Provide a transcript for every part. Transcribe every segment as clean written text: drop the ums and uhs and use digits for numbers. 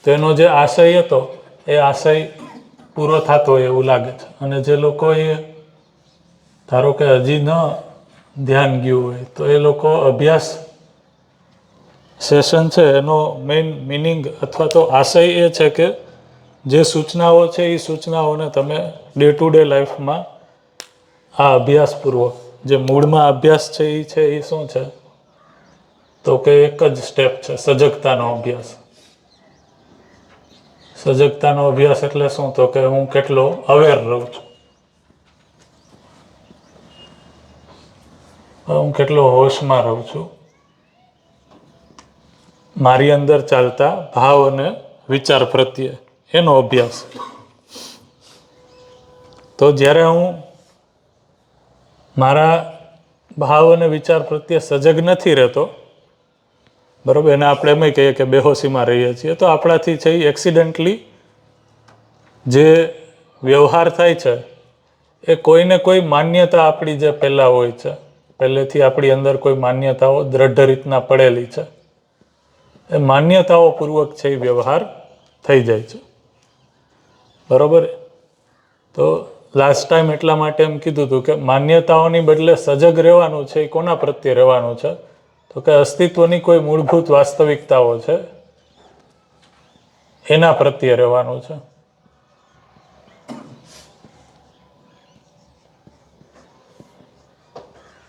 તો એનો જે આશય હતો એ આશય પૂરો થતો હોય એવું લાગે છે. અને જે લોકોએ ધારો કે હજી ન ધ્યાન ગયું હોય તો એ લોકો અભ્યાસ સેશન છે એનો મેઇન મિનિંગ અથવા તો આશય એ છે કે જે સૂચનાઓ છે એ સૂચનાઓને તમે ડે ટુ ડે લાઈફમાં આ અભ્યાસપૂર્વક જે મૂળમાં અભ્યાસ છે એ શું છે તો કે એક જ સ્ટેપ છે સજગતાનો અભ્યાસ. સજગતાનો અભ્યાસ એટલે શું તો કે હું કેટલો અવેર રહું છું, હું કેટલો હોશમાં રહું છું મારી અંદર ચાલતા ભાવ અને વિચાર પ્રત્યે, એનો અભ્યાસ. તો જ્યારે હું મારા ભાવ અને વિચાર પ્રત્યે સજગ નથી રહેતો, બરાબર, એને આપણે એમ કહીએ કે બેહોશીમાં રહીએ છીએ, તો આપણાથી છે એ એક્સિડન્ટલી જે વ્યવહાર થાય છે એ કોઈને કોઈ માન્યતા આપણી જે પહેલાં હોય છે, પહેલેથી આપણી અંદર કોઈ માન્યતાઓ દ્રઢ રીતના પડેલી છે, એ માન્યતાઓ પૂર્વક છે એ વ્યવહાર થઈ જાય છે. બરાબર. તો લાસ્ટ ટાઈમ એટલા માટે એમ કીધું હતું કે માન્યતાઓની બદલે સજગ રહેવાનું છે એ કોના પ્રત્યે રહેવાનું છે તો કે અસ્તિત્વની કોઈ મૂળભૂત વાસ્તવિકતાઓ છે એના પ્રત્યે રહેવાનું છે.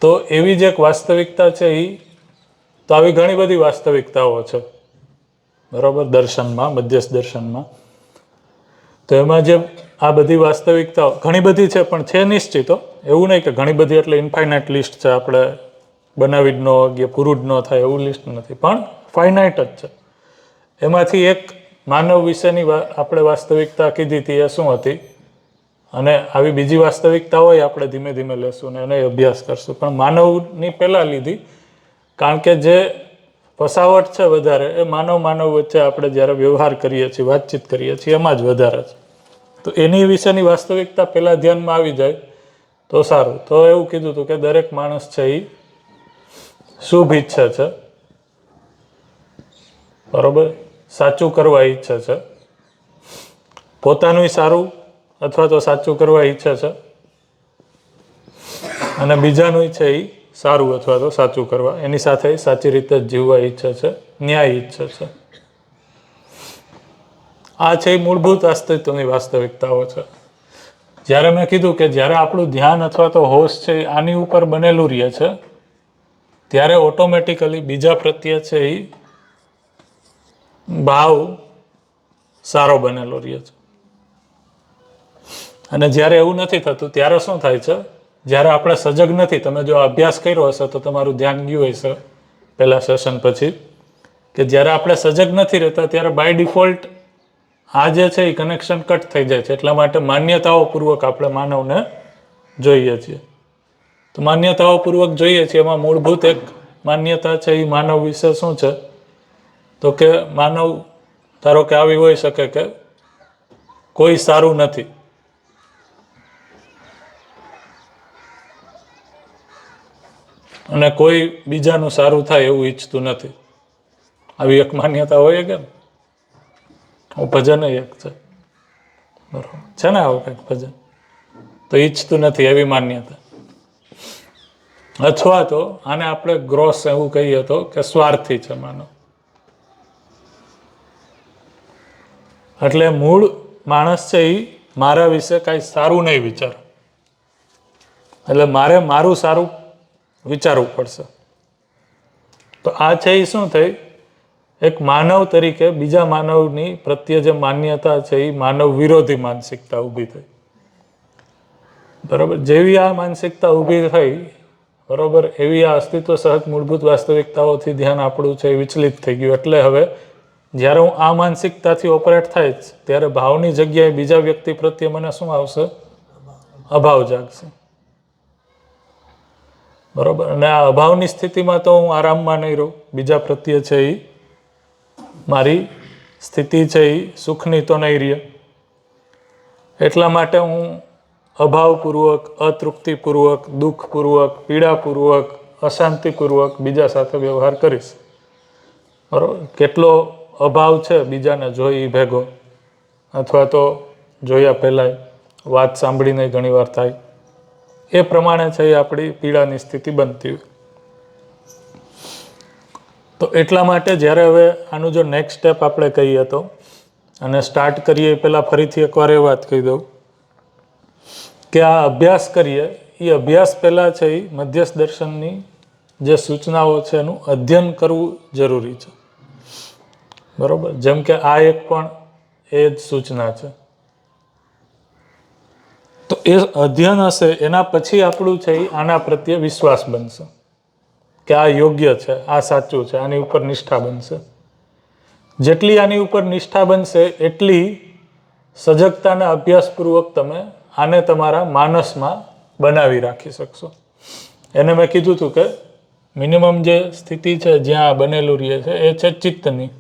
તો એવી જ એક વાસ્તવિકતા છે તો આવી ઘણી બધી વાસ્તવિકતાઓ છે, બરાબર, દર્શનમાં, મધ્યસ્થ દર્શનમાં. તો એમાં જે આ બધી વાસ્તવિકતાઓ ઘણી બધી છે પણ છે નિશ્ચિતો, એવું નહીં કે ઘણી બધી એટલે ઇન્ફાઇનાઇટ લિસ્ટ છે, આપણે બનાવી જ ન કે પૂરું જ ન થાય એવું લિસ્ટ નથી, પણ ફાઇનાઇટ જ છે. એમાંથી એક માનવ વિશેની આપણે વાસ્તવિકતા કીધી હતી એ શું હતી, અને આવી બીજી વાસ્તવિકતા હોય આપણે ધીમે ધીમે લેશું ને એનો અભ્યાસ કરશું, પણ માનવની પહેલાં લીધી કારણ કે જે ફસાવટ છે વધારે એ માનવ વચ્ચે આપણે જ્યારે વ્યવહાર કરીએ છીએ, વાતચીત કરીએ છીએ, એમાં જ વધારે છે. તો એની વિશેની વાસ્તવિકતા પહેલાં ધ્યાનમાં આવી જાય તો સારું. તો એવું કીધું હતું કે દરેક માણસ છે એ શુભ ઈચ્છે છે, બરાબર, સાચું કરવા ઈચ્છે છે, પોતાનું સારું અથવા તો સાચું કરવા ઈચ્છે છે, અને બીજાનું છે એ સારું અથવા તો સાચું કરવા, એની સાથે સાચી રીતે જીવવા ઈચ્છે છે, ન્યાય ઈચ્છે છે. આ છે એ મૂળભૂત અસ્તિત્વની વાસ્તવિકતાઓ છે. જ્યારે મેં કીધું કે જ્યારે આપણું ધ્યાન અથવા તો હોશ છે આની ઉપર બનેલું રહે છે ત્યારે ઓટોમેટિકલી બીજા પ્રત્યે છે એ ભાવ સારો બનેલો રહે છે. અને જ્યારે એવું નથી થતું ત્યારે શું થાય છે, જ્યારે આપણે સજગ નથી, તમે જો અભ્યાસ કર્યો હશે તો તમારું ધ્યાન ગયું હશે પહેલા સેશન પછી, કે જ્યારે આપણે સજગ નથી રહેતા ત્યારે બાય ડિફોલ્ટ આ જે છે એ કનેક્શન કટ થઈ જાય છે. એટલા માટે માન્યતાઓ પૂર્વક આપણે માનવને જોઈએ છીએ. તો માન્યતાઓ પૂર્વક જોઈએ છીએ, એમાં મૂળભૂત એક માન્યતા છે એ માનવ વિશે શું છે તો કે માનવ ધારો કે આવી હોઈ શકે કે કોઈ સારું નથી, અને કોઈ બીજાનું સારું થાય એવું ઈચ્છતું નથી. આવી એક માન્યતા હોય કે ભજન એક છે, બરોબર છે ને, આવું કંઈક ભજન, તો ઈચ્છતું નથી એવી માન્યતા. અથવા તો આને આપણે ગ્રોસ એવું કહીએ તો કે સ્વાર્થી છે માનવ. એટલે મૂળ માણસ છે એ મારા વિશે કાંઈ સારું નહીં વિચાર, એટલે મારે મારું સારું વિચારવું પડશે. તો આ છે એ શું થઈ, એક માનવ તરીકે બીજા માનવની પ્રત્યે જે માન્યતા છે એ માનવ વિરોધી માનસિકતા ઊભી થઈ. બરાબર. જેવી આ માનસિકતા ઊભી થઈ, બરાબર, એવી આ અસ્તિત્વ સહજ મૂળભૂત વાસ્તવિકતાઓથી ધ્યાન આપણું છે એ વિચલિત થઈ ગયું. એટલે હવે જ્યારે હું આ માનસિકતાથી ઓપરેટ થાય ત્યારે ભાવની જગ્યાએ બીજા વ્યક્તિ પ્રત્યે મને શું આવશે, અભાવ જાગશે. બરાબર. અને આ અભાવની સ્થિતિમાં તો હું આરામમાં નહીં રહું, બીજા પ્રત્યે છે એ મારી સ્થિતિ છે એ સુખની તો નહીં રહે. એટલા માટે હું અભાવપૂર્વક, અતૃપ્તિપૂર્વક, દુઃખપૂર્વક, પીડાપૂર્વક, અશાંતિપૂર્વક બીજા સાથે વ્યવહાર કરીશ. બરાબર. કેટલો અભાવ છે બીજાને જોઈ ભેગો, અથવા તો જોયા પહેલાંય વાત સાંભળીને ઘણીવાર થાય, એ પ્રમાણે છે એ આપણી પીડાની સ્થિતિ બનતી હોય. તો એટલા માટે જ્યારે હવે આનું જો નેક્સ્ટ સ્ટેપ આપણે કહીએ તો, અને સ્ટાર્ટ કરીએ એ પહેલાં ફરીથી એકવાર એ વાત કહી દઉં કે આ અભ્યાસ કરીએ એ અભ્યાસ પહેલાં છે એ મધ્યસ્થ દર્શનની જે સૂચનાઓ છે એનું અધ્યયન કરવું જરૂરી છે. બરાબર? જેમ કે આ એક પણ એ જ સૂચના છે. તો એ અધ્યયન હશે એના પછી આપણું છે એ આના પ્રત્યે વિશ્વાસ બનશે કે આ યોગ્ય છે, આ સાચું છે, આની ઉપર નિષ્ઠા બનશે. જેટલી આની ઉપર નિષ્ઠા બનશે એટલી સજગતાના અભ્યાસપૂર્વક તમે આને તમારા માનસમાં બનાવી રાખી શકશો. એને મેં કીધું હતું કે મિનિમમ જે સ્થિતિ છે જ્યાં બનેલું રહે છે એ છે ચિત્તની.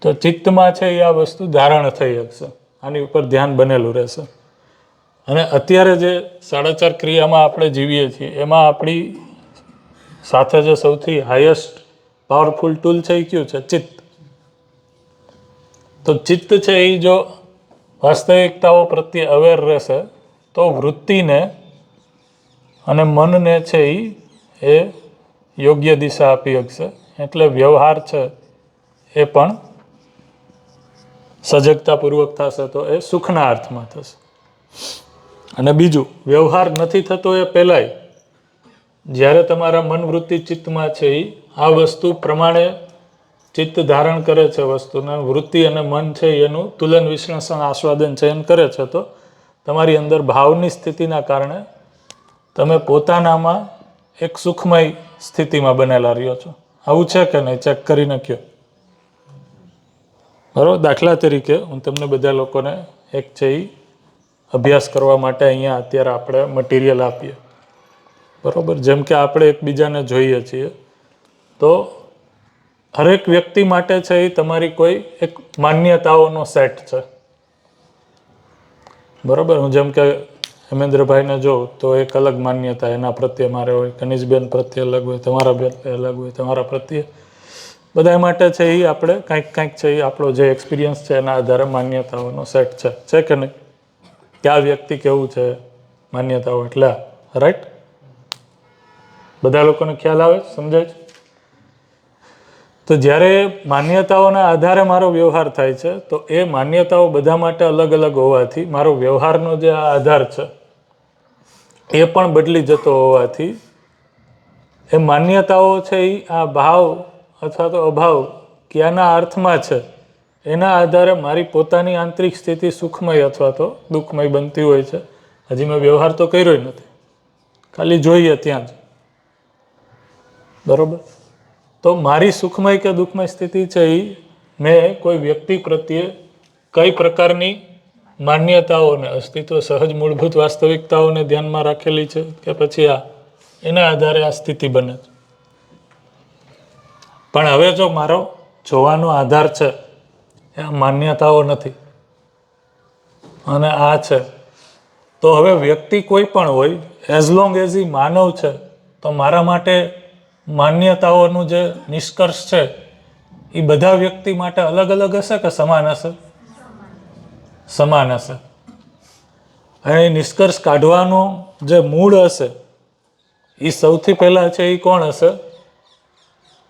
તો ચિત્તમાં છે એ આ વસ્તુ ધારણ થઈ શકશે, આની ઉપર ધ્યાન બનેલું રહેશે. અને અત્યારે જે 4.5 ક્રિયામાં આપણે જીવીએ છીએ એમાં આપણી સાથે જે સૌથી હાઈએસ્ટ પાવરફુલ ટૂલ છે એ કયું છે? ચિત્ત. તો ચિત્ત છે એ જો વાસ્તવિકતાઓ પ્રત્યે અવેર રહેશે તો વૃત્તિને અને મનને છે એ યોગ્ય દિશા આપી શકશે. એટલે વ્યવહાર છે એ પણ સજગતાપૂર્વક થશે તો એ સુખના અર્થમાં થશે. અને બીજું, વ્યવહાર નથી થતો એ પહેલાંય જ્યારે તમારા મન વૃત્તિ ચિત્તમાં છે એ આ વસ્તુ પ્રમાણે ચિત્ત ધારણ કરે છે વસ્તુના, વૃત્તિ અને મન છે એનું તુલન વિશ્લેષણ આસ્વાદન ચયન કરે છે, તો તમારી અંદર ભાવની સ્થિતિના કારણે તમે પોતાનામાં એક સુખમય સ્થિતિમાં બનેલા રહ્યો છો. આવું છે કે નહીં? ચેક કરી નાખ્યો. બરાબર? દાખલા તરીકે હું તમને બધા લોકોને એક છે એ અભ્યાસ કરવા માટે અહીંયા અત્યારે આપણે મટીરિયલ આપીએ. બરાબર? જેમ કે આપણે એકબીજાને જોઈએ છીએ તો હરેક વ્યક્તિ માટે છે એ તમારી કોઈ એક માન્યતાઓનો સેટ છે. બરાબર? હું જેમ કે હેમેન્દ્રભાઈને જોઉં તો એક અલગ માન્યતા એના પ્રત્યે મારે હોય, કનિષ્બેન પ્રત્યે અલગ હોય, તમારા પ્રત્યે અલગ હોય, તમારા પ્રત્યે, બધા માટે છે એ આપણે કાંઈક છે એ આપણો જે એક્સપિરિયન્સ છે એના આધારે માન્યતાઓનો સેટ છે કે નહીં? કે આ વ્યક્તિ કેવું છે, માન્યતાઓ એટલે રાઈટ? બધા લોકોને ખ્યાલ આવે, સમજાય છે? તો જ્યારે માન્યતાઓના આધારે મારો વ્યવહાર થાય છે તો એ માન્યતાઓ બધા માટે અલગ અલગ હોવાથી મારો વ્યવહારનો જે આ આધાર છે એ પણ બદલી જતો હોવાથી એ માન્યતાઓ છે એ આ ભાવ અથવા તો અભાવ ક્યાંના અર્થમાં છે એના આધારે મારી પોતાની આંતરિક સ્થિતિ સુખમય અથવા તો દુઃખમય બનતી હોય છે. હજી મેં વ્યવહાર તો કર્યો નથી, ખાલી જોઈએ ત્યાં જ. બરાબર? તો મારી સુખમય કે દુઃખમય સ્થિતિ છે એ મેં કોઈ વ્યક્તિ પ્રત્યે કઈ પ્રકારની માન્યતાઓને, અસ્તિત્વ સહજ મૂળભૂત વાસ્તવિકતાઓને ધ્યાનમાં રાખેલી છે કે પછી એના આધારે આ સ્થિતિ બને છે. પણ હવે જો મારો જોવાનો આધાર છે એ આ માન્યતાઓ નથી અને આ છે, તો હવે વ્યક્તિ કોઈ પણ હોય, એઝ લોંગ એઝ એ માનવ છે, તો મારા માટે માન્યતાઓનું જે નિષ્કર્ષ છે એ બધા વ્યક્તિ માટે અલગ અલગ હશે કે સમાન હશે? સમાન હશે. અને નિષ્કર્ષ કાઢવાનો જે મૂળ હશે એ સૌથી પહેલાં છે એ કોણ હશે?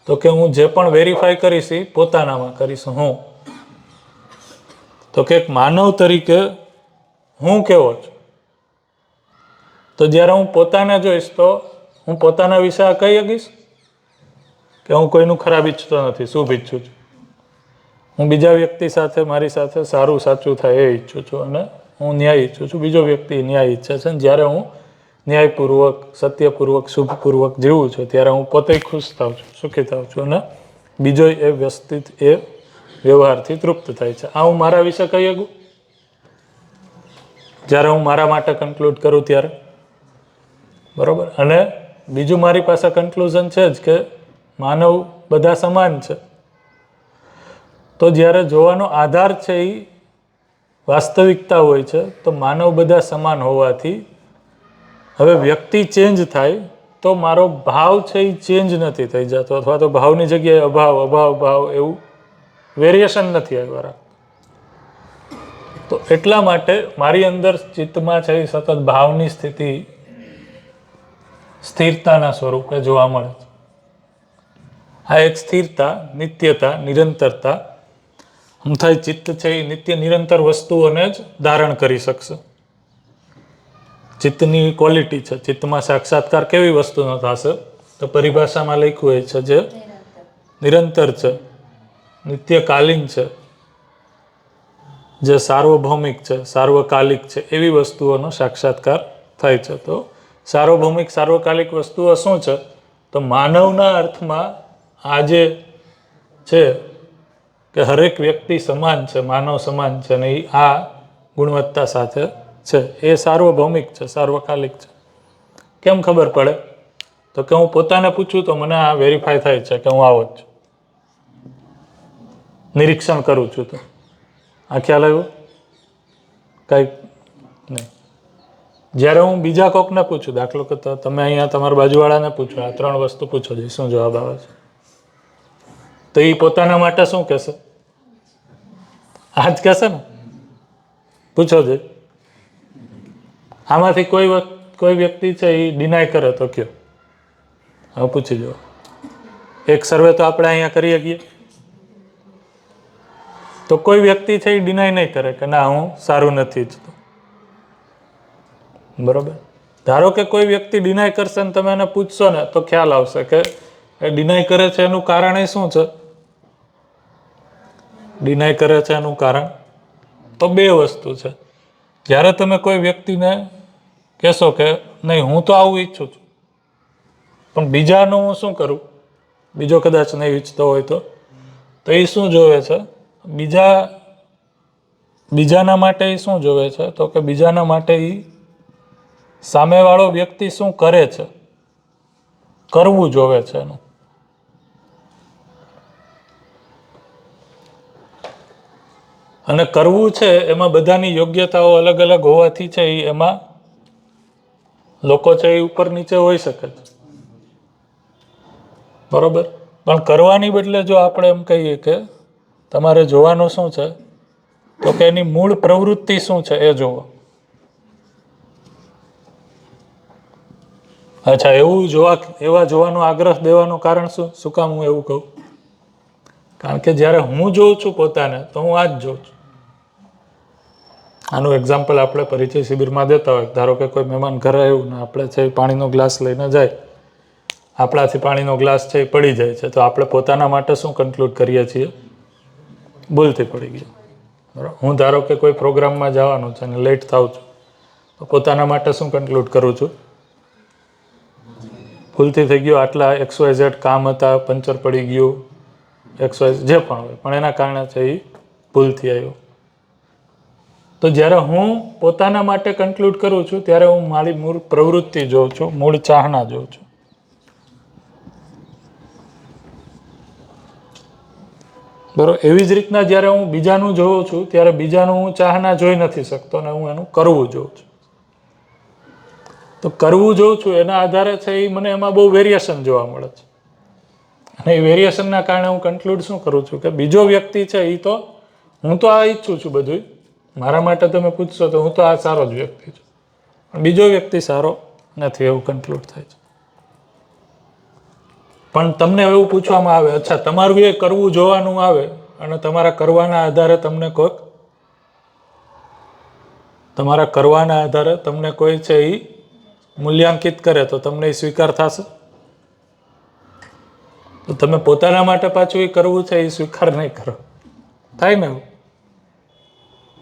તો કે હું જે પણ વેરીફાઈ કરીશ એ પોતાનામાં કરીશ. હું તો કે એક માનવ તરીકે હું કેવો છું? તો જ્યારે હું પોતાને જોઈશ તો હું પોતાના વિશે આ કહી શકીશ કે હું કોઈનું ખરાબ ઈચ્છતો નથી, શુભ ઈચ્છું છું. હું બીજા વ્યક્તિ સાથે, મારી સાથે સારું સાચું થાય એ ઈચ્છું છું અને હું ન્યાય ઈચ્છું છું. બીજો વ્યક્તિ ન્યાય ઈચ્છે છે અને જ્યારે હું ન્યાયપૂર્વક, સત્યપૂર્વક, શુભપૂર્વક જીવું છું ત્યારે હું પોતે ખુશ થાઉં છું, સુખી થાઉં છું અને બીજો એ વ્યસ્તિત એ વ્યવહારથી તૃપ્ત થાય છે. આ હું મારા વિશે કહી શકું જ્યારે હું મારા માટે કન્ક્લુડ કરું ત્યારે? બરાબર? અને બીજું મારી પાસે કન્ક્લુઝન છે જ કે માનવ બધા સમાન છે. તો જ્યારે જોવાનો આધાર છે એ વાસ્તવિકતા હોય છે તો માનવ બધા સમાન હોવાથી હવે વ્યક્તિ ચેન્જ થાય તો તો મારો ભાવ છે એ ચેન્જ નથી થઈ જતો, અથવા તો ભાવની જગ્યાએ અભાવ અભાવ ભાવ એવું વેરિએશન નથી આવ્યા રાખતું. તો એટલા માટે મારી અંદર ચિત્તમાં છે એ સતત ભાવની સ્થિતિ સ્થિરતાના સ્વરૂપે જોવા મળે છે. આ એક સ્થિરતા, નિત્યતા, નિરંતરતા થાય. ચિત્ત છે એ નિત્ય નિરંતર વસ્તુઓને જ ધારણ કરી શકશે. ચિત્તની ક્વોલિટી છે. ચિત્તમાં સાક્ષાત્કાર કેવી વસ્તુનો થશે? તો પરિભાષામાં લખ્યું હોય છે જે નિરંતર છે, નિત્યકાલીન છે, જે સાર્વભૌમિક છે, સાર્વકાલિક છે, એવી વસ્તુઓનો સાક્ષાત્કાર થાય છે. તો સાર્વભૌમિક સાર્વકાલિક વસ્તુઓ શું છે? તો માનવના અર્થમાં આ જે છે કે હરેક વ્યક્તિ સમાન છે, માનવ સમાન છે, ને એ આ ગુણવત્તા સાથે છે, એ સાર્વભૌમિક છે, સાર્વકાલિક છે. કેમ ખબર પડે? તો કે હું પોતાને પૂછું તો મને આ વેરીફાય થાય છે કે હું આવો જ છું. નિરીક્ષણ કરું છું તો આ ખ્યાલ આવ્યો? કંઈક નહીં. જ્યારે હું બીજા કોકને પૂછું, દાખલો કે તમે અહીંયા તમારા બાજુવાળાને પૂછો, આ 3 વસ્તુ પૂછો છો, શું જવાબ આવે છે? તો એ પોતાના માટે શું કહેશે? આ જ કહેશે ને. પૂછો છે. આમાંથી કોઈ વ્યક્તિ છે એ ડિનાય કરે તો કયો? હવે પૂછી જુઓ. એક સર્વે તો આપણે અહીંયા કરીએ છીએ. તો કોઈ વ્યક્તિ છે એ ડિનાય નહીં કરે કે ના હું સારું નથી ઈચ્છતો. બરોબર. ધારો કે કોઈ વ્યક્તિ ડિનાય કરશે ને તમે એને પૂછશો ને તો ખ્યાલ આવશે કે એ ડિનાય કરે છે એનું કારણ એ શું છે? ડિનાય કરે છે એનું કારણ તો 2 વસ્તુ છે. જ્યારે તમે કોઈ વ્યક્તિને કહેશો કે નહીં હું તો આવું ઈચ્છું છું, પણ બીજાનું હું શું કરું? બીજો કદાચ નહીં ઈચ્છતો હોય તો એ શું જોવે છે? બીજાના માટે એ શું જોવે છે? તો કે બીજાના માટે એ સામેવાળો વ્યક્તિ શું કરે છે, કરવું જોવે છે એનું. અને કરવું છે એમાં બધાની યોગ્યતાઓ અલગ અલગ હોવાથી છે એમાં લોકો છે એ ઉપર નીચે હોઈ શકે છે. બરોબર. પણ કરવાની બદલે જો આપણે એમ કહીએ કે તમારે જોવાનું શું છે? તો કે એની મૂળ પ્રવૃત્તિ શું છે એ જોવો. અચ્છા, એવા જોવાનો આગ્રહ દેવાનું કારણ શું? શું કામ હું એવું કહું? કારણ કે જ્યારે હું જોઉં છું પોતાને તો હું આ જ જોઉં છું. આનું એક્ઝામ્પલ આપણે પરિચય શિબિરમાં દેતા હોય. ધારો કે કોઈ મહેમાન ઘરે આવ્યું ને આપણે છે પાણીનો ગ્લાસ લઈને જાય, આપણાથી પાણીનો ગ્લાસ છે એ પડી જાય છે, તો આપણે પોતાના માટે શું કન્ક્લુડ કરીએ છીએ? ભૂલથી પડી ગયો. બરાબર. હું ધારો કે કોઈ પ્રોગ્રામમાં જવાનું છે અને લેટ થાઉં છું તો પોતાના માટે શું કન્ક્લુડ કરું છું? ભૂલથી થઈ ગયો. આટલા XYZ કામ હતા, પંચર પડી ગયું, XYZ જે પણ હોય, પણ એના કારણે છે એ ભૂલથી આવ્યો. તો જ્યારે હું પોતાના માટે કન્ક્લુડ કરું છું ત્યારે હું મારી મૂળ પ્રવૃત્તિ જોઉં છું, મૂળ ચાહના જોઉં છું. બરોબર. એવી જ રીતના જ્યારે હું બીજાનું જોઉં છું ત્યારે બીજાનું હું ચાહના જોઈ નથી શકતો અને હું એનું કરવું જોઉં છું. તો કરવું જોઉં છું એના આધારે છે એ મને એમાં બહુ વેરિએશન જોવા મળે છે. અને એ વેરિએશનના કારણે હું કન્ક્લુડ શું કરું છું કે બીજો વ્યક્તિ છે એ તો હું તો આ ઈચ્છું છું બધું, મારા માટે તમે પૂછશો તો હું તો આ સારો જ વ્યક્તિ છું, પણ બીજો વ્યક્તિ સારો નથી એવું કન્ક્લુડ થાય છે. પણ તમને એવું પૂછવામાં આવે, અચ્છા તમારું એ કરવું જોવાનું આવે અને તમારા કરવાના આધારે તમને કોઈ છે એ મૂલ્યાંકિત કરે તો તમને એ સ્વીકાર થશે? તો તમે પોતાના માટે પાછું એ કરવું છે એ સ્વીકાર નહીં કરો, થાય ને એવું?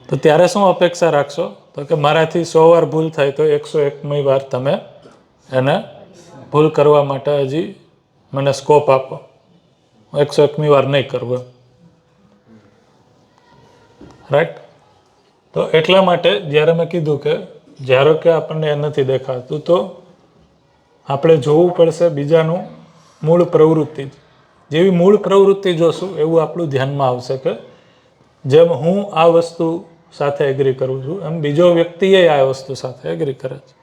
તો ત્યારે શું અપેક્ષા રાખશો? તો કે મારાથી 100 વાર ભૂલ થાય તો 101મી વાર તમે એને ભૂલ કરવા માટે હજી મને સ્કોપ આપો. 101મી વાર નહીં કરવું. રાઈટ. તો એટલા માટે જ્યારે મેં કીધું કે જ્યારે કે આપણને એ નથી દેખાતું તો આપણે જોવું પડશે બીજાનું મૂળ પ્રવૃત્તિ. જેવી મૂળ પ્રવૃત્તિ જોશું એવું આપણું ધ્યાનમાં આવશે કે જેમ હું આ વસ્તુ સાથે એગ્રી કરું છું એમ બીજો વ્યક્તિએ આ વસ્તુ સાથે એગ્રી કરે છે.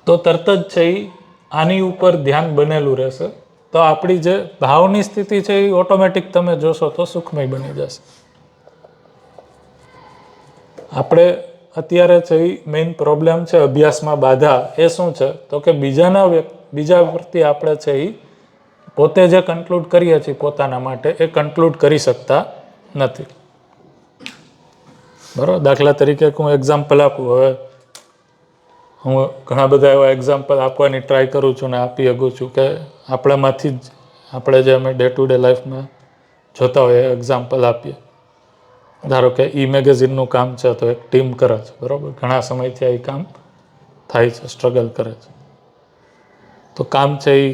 તો તરત જ છે એ આની ઉપર ધ્યાન બનેલું રહેશે. તો આપણી જે ભાવની સ્થિતિ છે એ ઓટોમેટિક તમે જોશો તો સુખમય બની જશે. આપણે અત્યારે છે એ મેઇન પ્રોબ્લેમ છે અભ્યાસમાં બાધા એ શું છે તો કે બીજા પ્રત્યે આપણે છે એ પોતે જે કન્ક્લુડ કરીએ છીએ પોતાના માટે એ કન્ક્લુડ કરી શકતા નથી. બરાબર. દાખલા તરીકે હું એક્ઝામ્પલ આપું. હવે હું ઘણા બધા એવા એક્ઝામ્પલ આપવાની ટ્રાય કરું છું ને આપી શકું છું કે આપણામાંથી જ આપણે જે અમે ડે ટુ ડે લાઈફમાં જોતા હોય એક્ઝામ્પલ આપીએ. ધારો કે મેગેઝિનનું કામ છે તો એક ટીમ કરે છે. બરાબર. ઘણા સમયથી એ કામ થાય છે, સ્ટ્રગલ કરે છે. તો કામ છે એ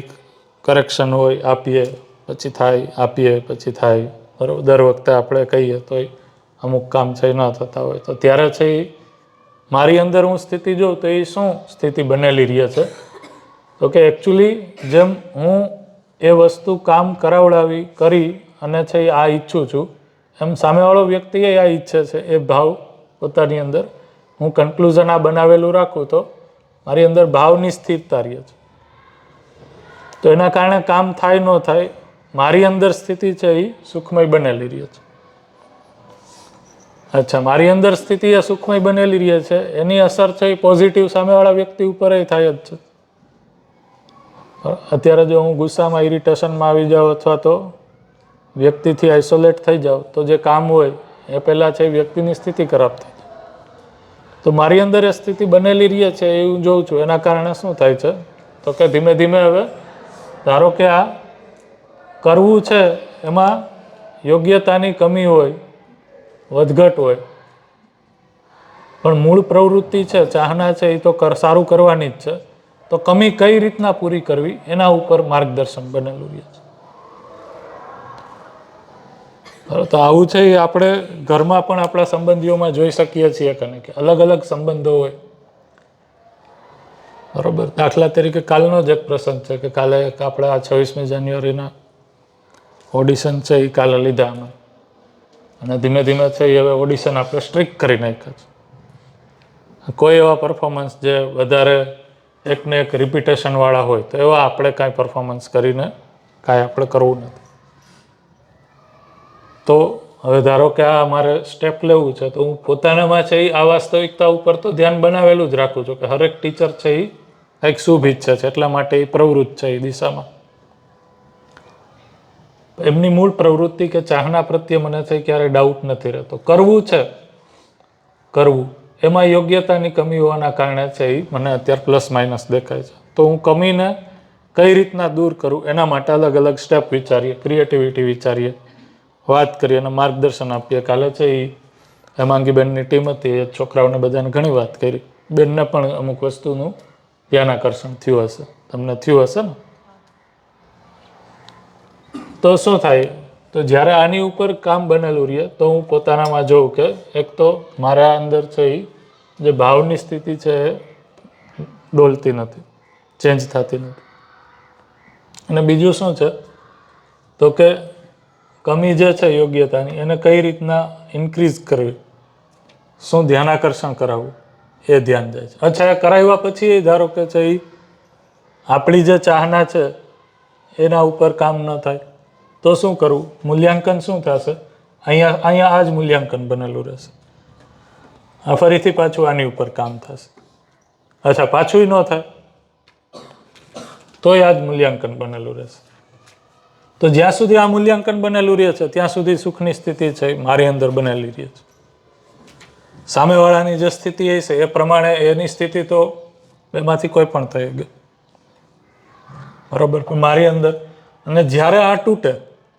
કરેક્શન હોય, આપીએ પછી થાય, આપીએ પછી થાય. બરાબર. દર વખતે આપણે કહીએ તો અમુક કામ છે એ ન થતા હોય તો ત્યારે છે એ મારી અંદર હું સ્થિતિ જોઉં તો એ શું સ્થિતિ બનેલી રહે છે તો કે એકચ્યુઅલી જેમ હું એ વસ્તુ કામ કરી અને છે એ આ ઈચ્છું છું એમ સામેવાળો વ્યક્તિ એ આ ઈચ્છે છે. એ ભાવ પોતાની અંદર હું કન્ક્લુઝન આ બનાવેલું રાખું તો મારી અંદર ભાવની સ્થિરતા રહે છે. તો એના કારણે કામ થાય ન થાય મારી અંદર સ્થિતિ છે એ સુખમય બનેલી રહે છે. અચ્છા, મારી અંદર સ્થિતિ એ સુખમય બનેલી રહે છે એની અસર છે એ પોઝિટિવ સામેવાળા વ્યક્તિ ઉપર થાય જ છે. અત્યારે જો હું ગુસ્સામાં ઇરિટેશનમાં આવી જાઉં અથવા તો વ્યક્તિથી આઇસોલેટ થઈ જાઉં તો જે કામ હોય એ પહેલાં છે વ્યક્તિની સ્થિતિ ખરાબ થઈ જાય. તો મારી અંદર એ સ્થિતિ બનેલી રહે છે એ હું જોઉં છું. એના કારણે શું થાય છે તો કે ધીમે ધીમે હવે ધારો કે આ કરવું છે એમાં યોગ્યતાની કમી હોય, વધઘટ હોય, પણ મૂળ પ્રવૃત્તિ છે, ચાહના છે એ તો સારું કરવાની જ છે. તો કમી કઈ રીતના પૂરી કરવી એના ઉપર માર્ગદર્શન બનેલું રહે છે. તો આવું છે એ આપણે ઘરમાં પણ આપણા સંબંધીઓમાં જોઈ શકીએ છીએ કે અલગ અલગ સંબંધો હોય. બરોબર. દાખલા તરીકે કાલનો જ એક પ્રસંગ છે કે કાલે આપણે આ 26મી જાન્યુઆરીના ઓડિશન છે એ કાલે લીધા અમે અને ધીમે ધીમે છે એ હવે ઓડિશન આપણે સ્ટ્રિક્ટ કરી નાખ્યા છે. કોઈ એવા પરફોર્મન્સ જે વધારે એકને એક રિપીટેશનવાળા હોય તો એવા આપણે કાંઈ પરફોર્મન્સ કરીને કાંઈ આપણે કરવું નથી. તો હવે ધારો કે આ અમારે સ્ટેપ લેવું છે તો હું પોતાનામાં છે એ આ વાસ્તવિકતા ઉપર તો ધ્યાન બનાવેલું જ રાખું છું કે હરેક ટીચર છે એ કંઈક શુભ ઈચ્છે છે એટલા માટે એ પ્રવૃત્ત છે એ દિશામાં. એમની મૂળ પ્રવૃત્તિ કે ચાહના પ્રત્યે મને છે ક્યારેય ડાઉટ નથી રહેતો. કરવું એમાં યોગ્યતાની કમી હોવાના કારણે છે એ મને અત્યારે પ્લસ માઇનસ દેખાય છે. તો હું કમીને કઈ રીતના દૂર કરું એના માટે અલગ અલગ સ્ટેપ વિચારીએ, ક્રિએટિવિટી વિચારીએ, વાત કરીએ અને માર્ગદર્શન આપીએ. કાલે છે એ હેમાંગીબેનની ટીમ હતી એ છોકરાઓને બધાને ઘણી વાત કરી. બેનને પણ અમુક વસ્તુનું ધ્યાન આકર્ષણ થયું હશે, તમને થયું હશે ને. તો શું થાય તો જ્યારે આની ઉપર કામ બનેલું રહે તો હું પોતાનામાં જોઉં કે એક તો મારા અંદર છે એ જે ભાવની સ્થિતિ છે એ ડોલતી નથી, ચેન્જ થતી નથી. અને બીજું શું છે તો કે કમી જે છે યોગ્યતાની એને કઈ રીતના ઇન્ક્રીઝ કરવી, શું ધ્યાન આકર્ષણ કરાવવું એ ધ્યાન જાય છે. અચ્છા, એ કરાવ્યા પછી એ ધારો કે છે એ આપણી જે ચાહના છે એના ઉપર કામ ન થાય તો શું કરવું, મૂલ્યાંકન શું થશે, અહીંયા આ જ મૂલ્યાંકન બનેલું રહેશે. આ ફરીથી પાછું આની ઉપર કામ થશે. અચ્છા, પાછું ન થાય તોય આ જ મૂલ્યાંકન બનેલું રહેશે. તો જ્યાં સુધી આ મૂલ્યાંકન બનેલું રહે છે ત્યાં સુધી સુખની સ્થિતિ છે મારી અંદર બનેલી રહે છે. સામેવાળાની જે સ્થિતિ એ છે એ પ્રમાણે એની સ્થિતિ તો એમાંથી કોઈ પણ થઈ ગઈ. બરોબર. પણ મારી અંદર અને જ્યારે આ તૂટે,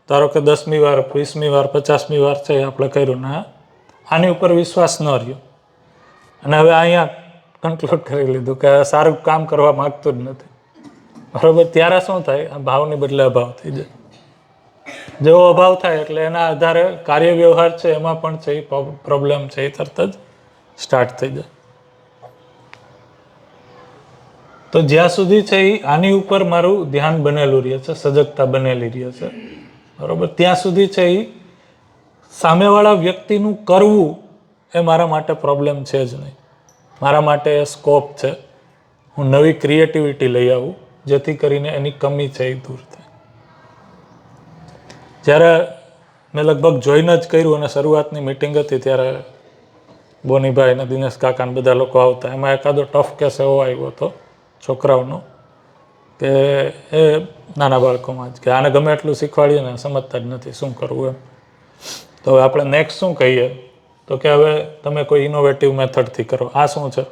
ધારો કે 10મી વાર, 20મી વાર, 50મી વાર છે આપણે કર્યું ને આની ઉપર વિશ્વાસ ન રહ્યો અને હવે અહીંયા કન્ક્લુડ કરી લીધું કે સારું કામ કરવા માગતું જ નથી. બરોબર. ત્યારે શું થાય, આ ભાવની બદલે અભાવ થઈ જાય. જેવો અભાવ થાય એટલે એના આધારે કાર્ય વ્યવહાર છે એમાં પણ છે એ પ્રોબ્લેમ છે એ તરત જ સ્ટાર્ટ થઈ જાય. તો જ્યાં સુધી છે એ આની ઉપર મારું ધ્યાન બનેલું રહે છે, સજગતા બનેલી રહે છે, બરોબર, ત્યાં સુધી છે એ સામેવાળા વ્યક્તિનું કરવું એ મારા માટે પ્રોબ્લેમ છે જ નહીં. મારા માટે સ્કોપ છે હું નવી ક્રિએટિવિટી લઈ આવું, જેથી કરીને એની કમી છે એ દૂર થાય. જ્યારે મેં લગભગ જોઈન જ કર્યું અને શરૂઆતની મિટિંગ હતી ત્યારે બોનીભાઈ અને દિનેશ કાકા ને બધા લોકો આવતા. એમાં એકાદો ટફ કેસ એવો આવ્યો હતો છોકરાઓનો કે એ નાના બાળકોમાં જ કે આને ગમે એટલું શીખવાડીએ ને સમજતા જ નથી, શું કરવું એમ. તો હવે આપણે નેક્સ્ટ શું કહીએ, તો કે હવે તમે કોઈ ઇનોવેટિવ મેથડથી કરો. આ શું છે?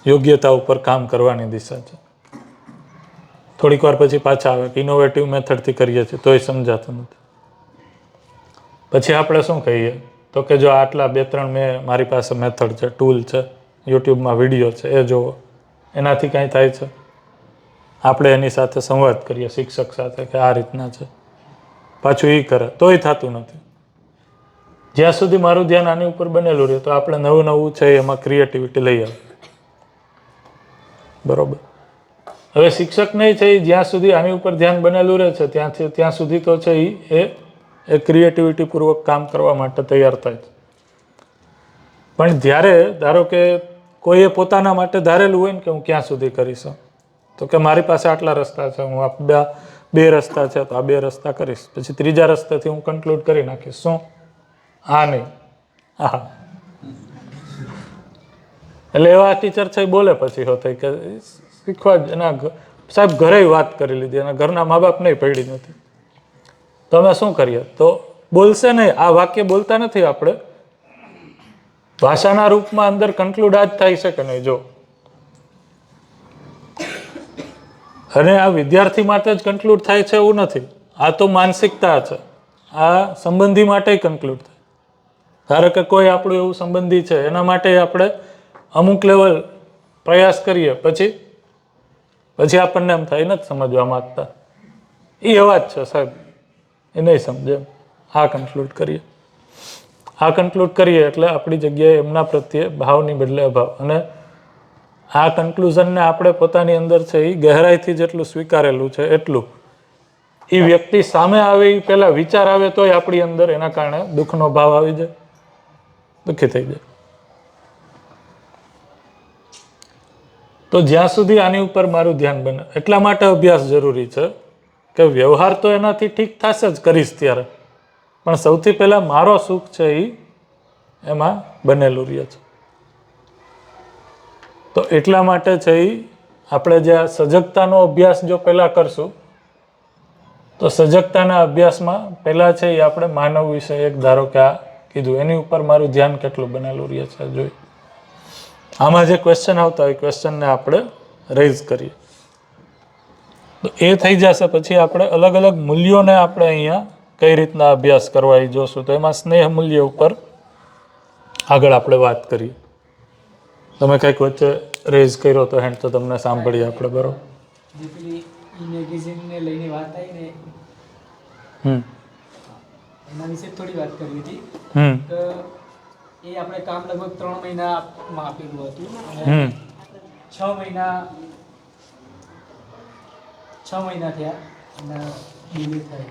યોગ્યતા ઉપર કામ કરવાની દિશા છે. થોડીક વાર પછી પાછા આવે કે ઇનોવેટિવ મેથડથી કરીએ છીએ તોય સમજાતું નથી. પછી આપણે શું કહીએ, તો કે જો આટલા 2-3 મારી પાસે મેથડ છે, ટૂલ છે, યુટ્યુબમાં વિડીયો છે, એ જુઓ, એનાથી કાંઈ થાય છે. આપણે એની સાથે સંવાદ કરીએ શિક્ષક સાથે કે આ રીતના છે, પાછું એ કરે તોય થતું નથી. જ્યાં સુધી મારું ધ્યાન આની ઉપર બનેલું રહે તો આપણે નવું નવું છે એમાં ક્રિએટિવિટી લઈ આવે. બરોબર. હવે શિક્ષક નહીં છે એ જ્યાં સુધી આની ઉપર ધ્યાન બનેલું રહે છે ત્યાં સુધી તો છે એ ક્રિએટિવિટી પૂર્વક કામ કરવા માટે તૈયાર થાય છે. પણ જ્યારે ધારો કે કોઈએ પોતાના માટે ધારેલું હોય ને કે હું ક્યાં સુધી કરીશ, તો કે મારી પાસે આટલા રસ્તા છે, હું બે રસ્તા છે તો આ 2 રસ્તા કરીશ, પછી ત્રીજા રસ્તાથી હું કન્ક્લુડ કરી નાખીશ. શું? આ નહીં, હા. એટલે એવા ટીચર છે બોલે પછી હોતે કે શીખવા જ એના સાહેબ ઘરે વાત કરી લીધી, એના ઘરના મા બાપ નહીં પડી નથી, તો અમે શું કરીએ? તો બોલશે નહીં, આ વાક્ય બોલતા નથી આપણે, ભાષાના રૂપમાં અંદર કન્ક્લુડ આ જ થાય છે કે નહીં જો. અને આ વિદ્યાર્થી માટે જ કન્ક્લુડ થાય છે એવું નથી, આ તો માનસિકતા છે. આ સંબંધી માટે કન્ક્લુડ થાય. ધારો કે કોઈ આપણું એવું સંબંધી છે, એના માટે આપણે અમુક લેવલ પ્રયાસ કરીએ, પછી આપણને એમ થાય નથી સમજવા માંગતા, એ એવા જ છે સાહેબ, એ નહીં સમજે, આ કન્ક્લુડ કરીએ. આ કન્ક્લુડ કરીએ એટલે આપણી જગ્યાએ એમના પ્રત્યે ભાવની બદલે અભાવ. અને આ કન્ક્લુઝનને આપણે પોતાની અંદર છે એ ગહેરાઈથી જેટલું સ્વીકારેલું છે એટલું એ વ્યક્તિ સામે આવે એ પહેલા વિચાર આવે તોય આપણી અંદર એના કારણે દુઃખનો ભાવ આવી જાય, દુઃખી થઈ જાય. તો જ્યાં સુધી આની ઉપર મારું ધ્યાન બને, એટલા માટે અભ્યાસ જરૂરી છે કે વ્યવહાર તો એનાથી ઠીક થશે જ કરીશ ત્યારે, પણ સૌથી પહેલા મારો સુખ છે એ એમાં બનેલું રહે છે. તો એટલા માટે છે એ આપણે જે આ સજગતાનો અભ્યાસ જો પહેલા કરશું, તો સજગતાના અભ્યાસમાં પહેલા છે એ આપણે માનવ વિશે એક ધારો કે આ કીધું, એની ઉપર મારું ધ્યાન કેટલું બનેલું રહે છે જોઈ. આમાં જે ક્વેશ્ચન આવતા હોય ક્વેશ્ચનને આપણે રેઝ કરીએ, તો એ થઈ જશે. પછી આપણે અલગ અલગ મૂલ્યોને આપણે અહીંયા કઈ રીતના અભ્યાસ કરવા એ જોશું. તો એમાં સ્નેહ મૂલ્ય ઉપર આગળ આપણે વાત કરીએ. તમે કંઈક વચ્ચે રેઝ કર્યો તો હેન્ડ તો તમને સાંભળીએ આપણે, બરોબર? એના વિશે થોડી વાત કરવી હતી. એ આપણે કામ લગભગ 3 મહિનામાં આપેલું હતું અને 6 મહિના થયા અને ડિલીટ થઈ.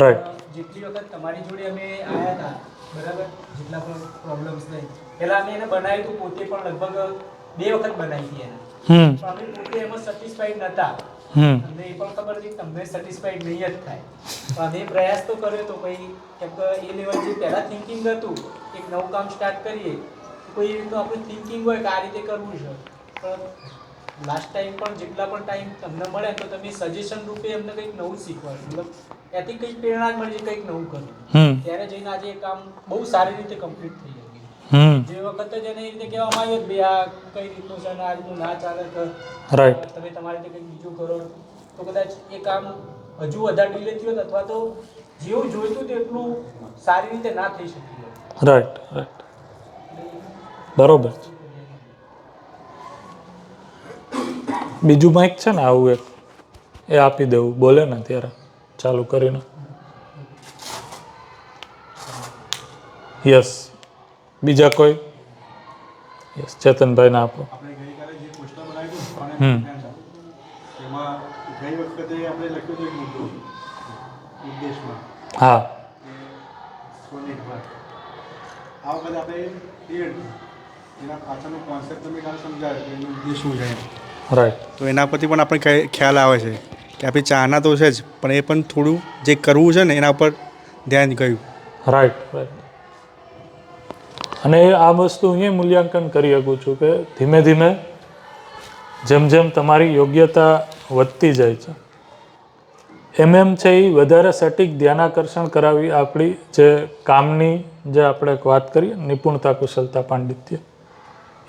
રાઈટ. જેટલી વખત તમારી જોડે અમે આવ્યા હતા, બરાબર, જેટલા પણ પ્રોબ્લેમ્સ લઈ, પહેલા અમે એને બનાવ્યું હતું પોતે, પણ લગભગ 2 વખત બનાવી હતી એને. પણ અમે પોતે એમાં સેટિસ્ફાઈડ નહોતા. અમને એ પણ ખબર હતી કે તમને સેટિસ્ફાઈડ નહીં જ થાય. તો અમે પ્રયાસ તો કર્યો તો ભાઈ, કેમ કે એ લેવલ જે પહેલા થિંકિંગ હતું, એક નવું કામ સ્ટાર્ટ કરીએ, કોઈ રીતનું આપણું થિંકિંગ હોય કે આ રીતે કરવું છે, પણ લાસ્ટ ટાઈમ પણ જેટલા પણ ટાઈમ તમને મળે તો તમે સજેશન રૂપે અમને કંઈક નવું શીખવાડો, મતલબ ત્યાંથી કંઈક પ્રેરણા મળી, કંઈક નવું કરવું. ત્યારે જઈને આજે એ કામ બહુ સારી રીતે કમ્પ્લીટ થઈ ગયું. જે વખતે જ એને એ રીતે કહેવામાં આવ્યું કે આ કઈ રીતનું છે, આ રીતનું ના ચાલે, તમે તમારી રીતે કંઈક બીજું કરો, તો કદાચ એ કામ હજુ વધારે ડિલે થયો અથવા તો જેવું જોઈતું તેટલું સારી રીતે ના થઈ શક્યું. રાઈટ, રાઈટ, બરોબર. બીજું માઇક છે ને આવું એક, એ આપી દેવું, બોલે ને ત્યારે ચાલુ કરીને. યસ, બીજા કોઈ? યસ, ચેતનભાઈ ને આપો. આપણે ગઈકાલે જે પોસ્ટર બનાવ્યું એમાં ગઈ વખતે આપણે લખ્યું હતું એક મુદ્દો ઉદ્દેશમાં. હા. સ્વનિર્ભર. આ વખતે આપણે ક્લિયર એના પાછળનો કોન્સેપ્ટ તમે કાલે સમજાવ્યો કે એનો ઉદ્દેશ શું છે. રાઈટ. તો એના પરથી પણ આપણે ખ્યાલ આવે છે કે આપણી ચાહના તો છે જ, પણ એ પણ થોડું જે કરવું છે ને એના ઉપર ધ્યાન ગયું. Right right. અને આ વસ્તુ હું મૂલ્યાંકન કરી શકું છું કે ધીમે ધીમે જેમ જેમ તમારી યોગ્યતા વધતી જાય છે એમ છે એ વધારે સટીક ધ્યાનાકર્ષણ કરાવી આપણી જે કામની જે આપણે વાત કરીએ નિપુણતા, કુશળતા, પાંડિત્ય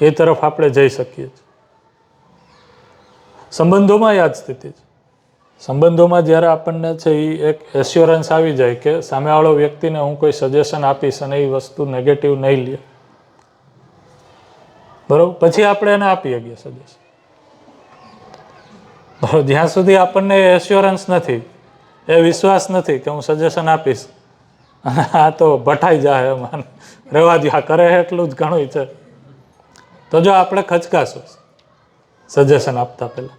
એ તરફ આપણે જઈ શકીએ છીએ. સંબંધોમાં યાદ સ્થિતિ છે. સંબંધોમાં જ્યારે આપણને છે એ એક એશ્યોરન્સ આવી જાય કે સામેવાળો વ્યક્તિને હું કોઈ સજેશન આપીશ અને એ વસ્તુ નેગેટિવ નહીં લે, બરાબર, પછી આપણે એને આપી શકીએ સજેશન. બરાબર, જ્યાં સુધી આપણને એશ્યોરન્સ નથી, એ વિશ્વાસ નથી કે હું સજેશન આપીશ અને આ તો ભટાઈ જાય એમાં રહેવા દે, આ કરે એટલું જ ઘણું છે, તો જો આપણે ખચકાશું સજેશન આપતા પહેલા.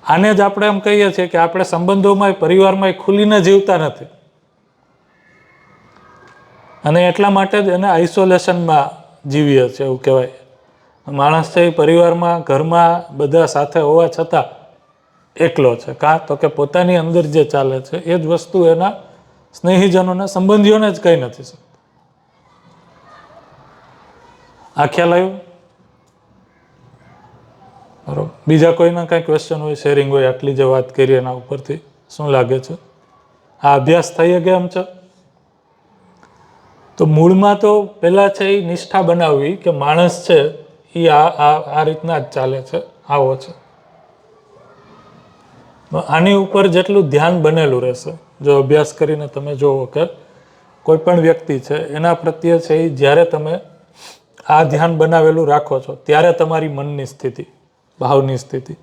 આને જ આપણે એમ કહીએ છીએ કે આપણે સંબંધોમાં, પરિવારમાં ખુલીને જીવતા નથી અને એટલા માટે જ એને આઇસોલેશનમાં જીવીએ છીએ એવું કહેવાય. માણસ છે એ પરિવારમાં, ઘરમાં બધા સાથે હોવા છતાં એકલો છે. કાં તો કે પોતાની અંદર જે ચાલે છે એ જ વસ્તુ એના સ્નેહીજનોને, સંબંધીઓને જ કહી નથી શકતો. આ ખ્યાલ આવ્યો? બરોબર. બીજા કોઈના કાંઈ ક્વેશ્ચન હોય, શેરિંગ હોય, આટલી જે વાત કરી એના ઉપરથી શું લાગે છે? આ અભ્યાસ થઈ ગયા એમ છે? તો મૂળમાં તો પહેલાં છે એ નિષ્ઠા બનાવવી કે માણસ છે એ આ રીતના જ ચાલે છે, આવો છે. આની ઉપર જેટલું ધ્યાન બનેલું રહેશે, જો અભ્યાસ કરીને તમે જોવો કે કોઈ પણ વ્યક્તિ છે એના પ્રત્યે છે એ જ્યારે તમે આ ધ્યાન બનાવેલું રાખો છો ત્યારે તમારી મનની સ્થિતિ, ભાવની સ્થિતિ,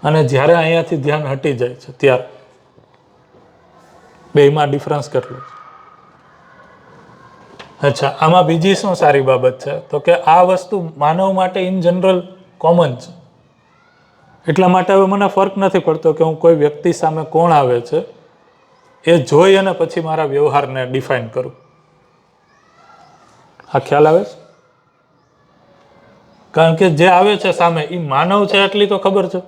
અને જ્યારે અહીંયાથી ધ્યાન હટી જાય છે ત્યારે બેમાં ડિફરન્સ કેટલો છે? અચ્છા, આમાં બીજી શું સારી બાબત છે તો કે આ વસ્તુ માનવ માટે ઇન જનરલ કોમન છે. એટલા માટે હવે મને ફરક નથી પડતો કે હું કોઈ વ્યક્તિ સામે કોણ આવે છે એ જોઈ અને પછી મારા વ્યવહારને ડિફાઇન કરું. આ ખ્યાલ આવે છે? કારણ કે જે આવે છે સામે એ માનવ છે એટલી તો ખબર છે,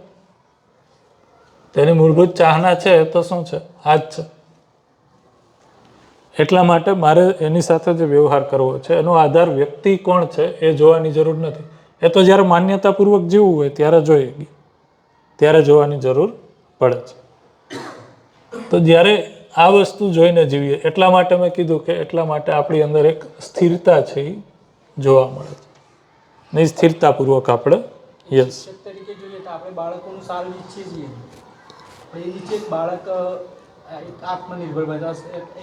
તેની મૂળભૂત ચાહના છે તો શું છે? આ જ છે. એટલા માટે મારે એની સાથે જે વ્યવહાર કરવો છે એનો આધાર વ્યક્તિ કોણ છે એ જોવાની જરૂર નથી. એ તો જ્યારે માન્યતાપૂર્વક જીવવું હોય ત્યારે જોઈએ, ત્યારે જોવાની જરૂર પડે છે. તો જ્યારે આ વસ્તુ જોઈને જીવીએ, એટલા માટે મેં કીધું કે એટલા માટે આપણી અંદર એક સ્થિરતા છે એ જોવા મળે છે. નહીં સ્થિરતાપૂર્વક આપણે યસ શિક્ષક તરીકે જોઈએ તો આપણે બાળકોનું સારું ઈચ્છીએ છીએ. એ રીતે બાળક આત્મનિર્ભર બને,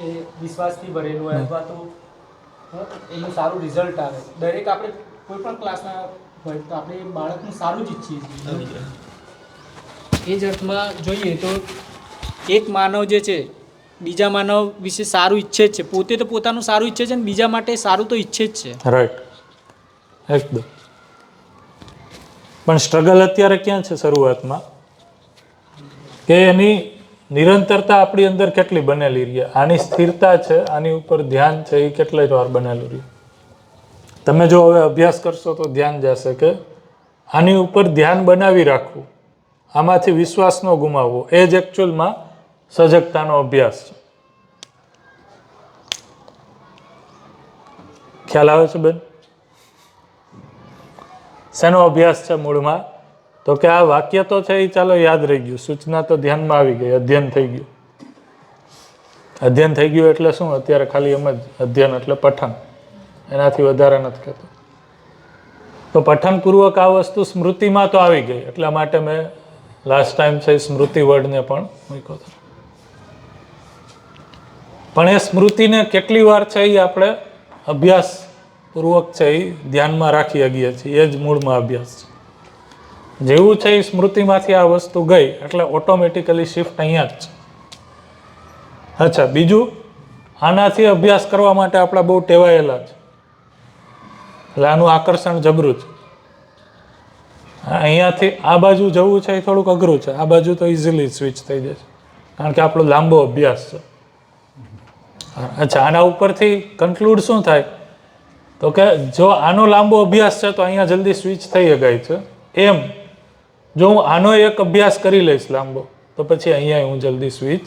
એ વિશ્વાસથી ભરેલું હોય અથવા તો એનું સારું રિઝલ્ટ આવે. દરેક આપણે કોઈ પણ ક્લાસના હોય તો આપણે બાળકનું સારું જ ઈચ્છીએ છીએ. એ જ અર્થમાં જોઈએ તો એક માનવ જે છે બીજા માનવ વિશે સારું ઈચ્છે જ છે, પોતે તો પોતાનું સારું ઈચ્છે છે ને બીજા માટે સારું તો ઈચ્છે જ છે. રાઈટ, એકદમ. પણ સ્ટ્રગલ અત્યારે ક્યાં છે? શરૂઆતમાં કે એની નિરંતરતા આપણી અંદર કેટલી બનેલી રહી, આની સ્થિરતા છે, આની ઉપર ધ્યાન છે એ કેટલાય વાર બનેલું રહ્યું. તમે જો હવે અભ્યાસ કરશો તો ધ્યાન જશે કે આની ઉપર ધ્યાન બનાવી રાખવું, આમાંથી વિશ્વાસ ન ગુમાવવો, એ જ એકચ્યુઅલમાં સજગતાનો અભ્યાસ છે. ખ્યાલ આવે છે બેન? શેનો અભ્યાસ છે મૂળમાં? તો કે આ વાક્ય તો છે એ ચાલો યાદ રહી ગયું, સૂચના તો ધ્યાનમાં આવી ગઈ, અધ્યયન થઈ ગયું. અધ્યયન થઈ ગયું એટલે શું? અત્યારે ખાલી એમ જ અધ્યયન એટલે પઠન, એનાથી વધારે નથી કહેતો. તો પઠનપૂર્વક આ વસ્તુ સ્મૃતિમાં તો આવી ગઈ, એટલા માટે મેં લાસ્ટ ટાઈમ છે સ્મૃતિ વર્ડને પણ મૂક્યો હતો. પણ એ સ્મૃતિને કેટલી વાર છે એ આપણે અભ્યાસ પૂર્વક છે એ ધ્યાનમાં રાખી શકીએ છીએ, એ જ મૂળમાં અભ્યાસ છે. જેવું છે એ સ્મૃતિમાંથી આ વસ્તુ ગઈ એટલે ઓટોમેટિકલી શિફ્ટ અહીંયા જ છે. અચ્છા, બીજું આનાથી અભ્યાસ કરવા માટે આપણા બહુ ટેવાયેલા છે એટલે આનું આકર્ષણ જબરું છે. અહીંયાથી આ બાજુ જવું છે એ થોડુંક અઘરું છે, આ બાજુ તો ઇઝીલી સ્વિચ થઈ જાય છે કારણ કે આપણો લાંબો અભ્યાસ છે. અચ્છા, આના ઉપરથી કન્ક્લુડ શું થાય તો તો કે જો આનો લાંબો અભ્યાસ છે તો અહીંયા જલ્દી સ્વિચ થઈ શકાય છે. એમ જો હું આનો એક અભ્યાસ કરી લઈશ લાંબો તો પછી અહીંયા હું જલ્દી સ્વિચ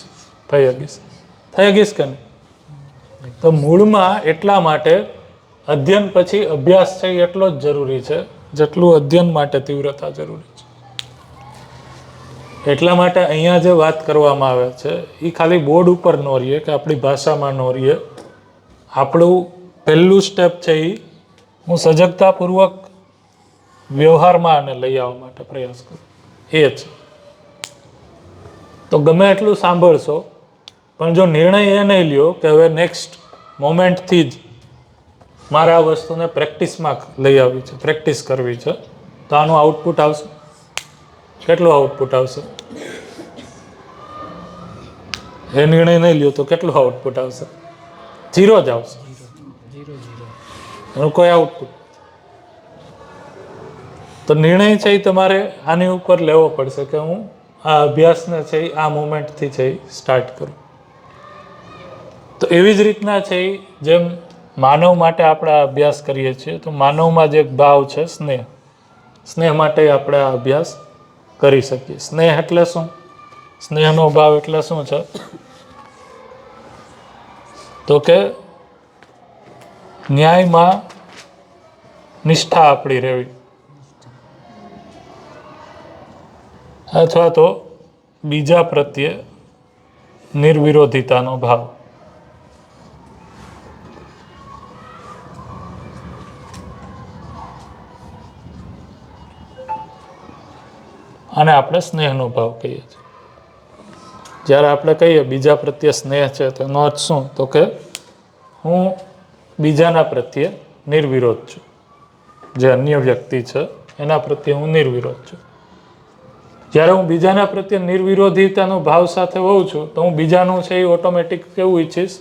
થઈ શકીશ કે નહીં? તો મૂળમાં એટલા માટે અધ્યયન પછી અભ્યાસ છે એટલો જ જરૂરી છે જેટલું અધ્યયન માટે તીવ્રતા જરૂરી છે. એટલા માટે અહીંયા જે વાત કરવામાં આવે છે એ ખાલી બોર્ડ ઉપર ન રહીએ કે આપણી ભાષામાં ન રહીએ. આપણું પહેલું સ્ટેપ છે એ હું સજગતાપૂર્વક વ્યવહારમાં આને લઈ આવવા માટે પ્રયાસ કરું એ છે. તો ગમે એટલું સાંભળશો પણ જો નિર્ણય એ નહીં લ્યો કે હવે નેક્સ્ટ મોમેન્ટથી જ મારે આ વસ્તુને પ્રેક્ટિસમાં લઈ આવવી છે, પ્રેક્ટિસ કરવી છે, તો આનું આઉટપુટ આવશે. કેટલું આઉટપુટ આવશે? એ નિર્ણય નહીં લ્યો તો કેટલું આઉટપુટ આવશે? 0 જ આવશે. એનું કોઈ આઉટપુટ. તો નિર્ણય છે એ તમારે આની ઉપર લેવો પડશે કે હું આ અભ્યાસને છે એ આ મોમેન્ટથી છે એ સ્ટાર્ટ કરું. તો એવી જ રીતના છે એ જેમ માનવ માટે આપણે આ અભ્યાસ કરીએ છીએ તો માનવમાં જે એક ભાવ છે સ્નેહ, સ્નેહ માટે આપણે આ અભ્યાસ કરી શકીએ. સ્નેહ એટલે શું? સ્નેહનો ભાવ એટલે શું છે? તો કે ન્યાયમાં નિષ્ઠા આપણી રહેવી અથવા તો બીજા પ્રત્યે નિર્વિરોધિતાનો ભાવ. આને આપણે સ્નેહનો ભાવ કહીએ છીએ. જ્યારે આપણે કહીએ બીજા પ્રત્યે સ્નેહ છે તો એનો અર્થ શું? તો કે હું બીજાના પ્રત્યે નિર્વિરોધ છું. જે અન્ય વ્યક્તિ છે એના પ્રત્યે હું નિર્વિરોધ છું. જ્યારે હું બીજાના પ્રત્યે નિર્વિરોધિતાનો ભાવ સાથે હોઉં છું તો હું બીજાનું છે એ ઓટોમેટિક કેવું ઈચ્છીશ?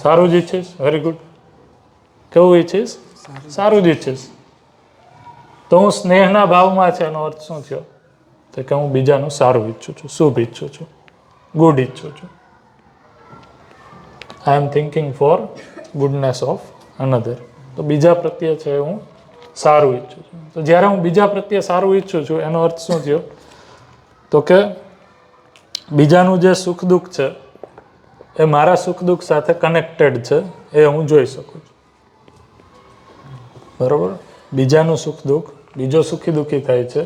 સારું જ ઈચ્છીશ. Very good. કેવું ઈચ્છીશ? સારું જ ઈચ્છીશ. તો હું સ્નેહના ભાવમાં છે એનો અર્થ શું થયો? તો કે હું બીજાનું સારું ઈચ્છું છું, શુભ ઈચ્છું છું, ગુડ ઈચ્છું છું. I am thinking for goodness of another. તો બીજા પ્રત્યે છે હું સારું ઈચ્છું છું. તો જ્યારે હું બીજા પ્રત્યે સારું ઈચ્છું છું એનો અર્થ શું થયો? તો કે બીજાનું જે સુખ દુઃખ છે એ મારા સુખ દુઃખ સાથે કનેક્ટેડ છે એ હું જોઈ શકું છું. બરાબર? બીજાનું સુખ દુઃખ, બીજો સુખી દુઃખી થાય છે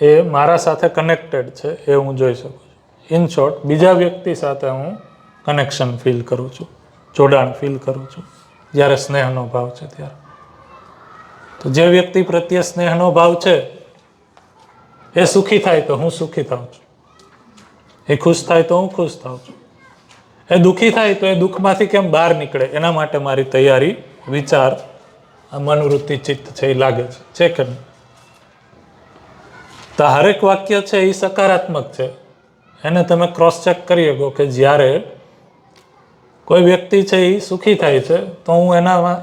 એ મારા સાથે કનેક્ટેડ છે એ હું જોઈ શકું છું. ઇન શોર્ટ, બીજા વ્યક્તિ સાથે હું કનેક્શન ફીલ કરું છું, જોડાણ ફીલ કરું છું જ્યારે સ્નેહનો ભાવ છે ત્યારે. તો જે વ્યક્તિ પ્રત્યે સ્નેહનો ભાવ છે એ સુખી થાય તો હું સુખી થાઉં છું, એ ખુશ થાય તો હું ખુશ થાઉં છું, એ દુઃખી થાય તો એ દુઃખમાંથી કેમ બહાર નીકળે એના માટે મારી તૈયારી, વિચાર, મનોવૃત્તિ, ચિત્ત છે એ લાગે છે કે નહીં? તો હરેક વાક્ય છે એ સકારાત્મક છે. એને તમે ક્રોસ ચેક કરી શકો કે જ્યારે કોઈ વ્યક્તિ છે એ સુખી થાય છે તો હું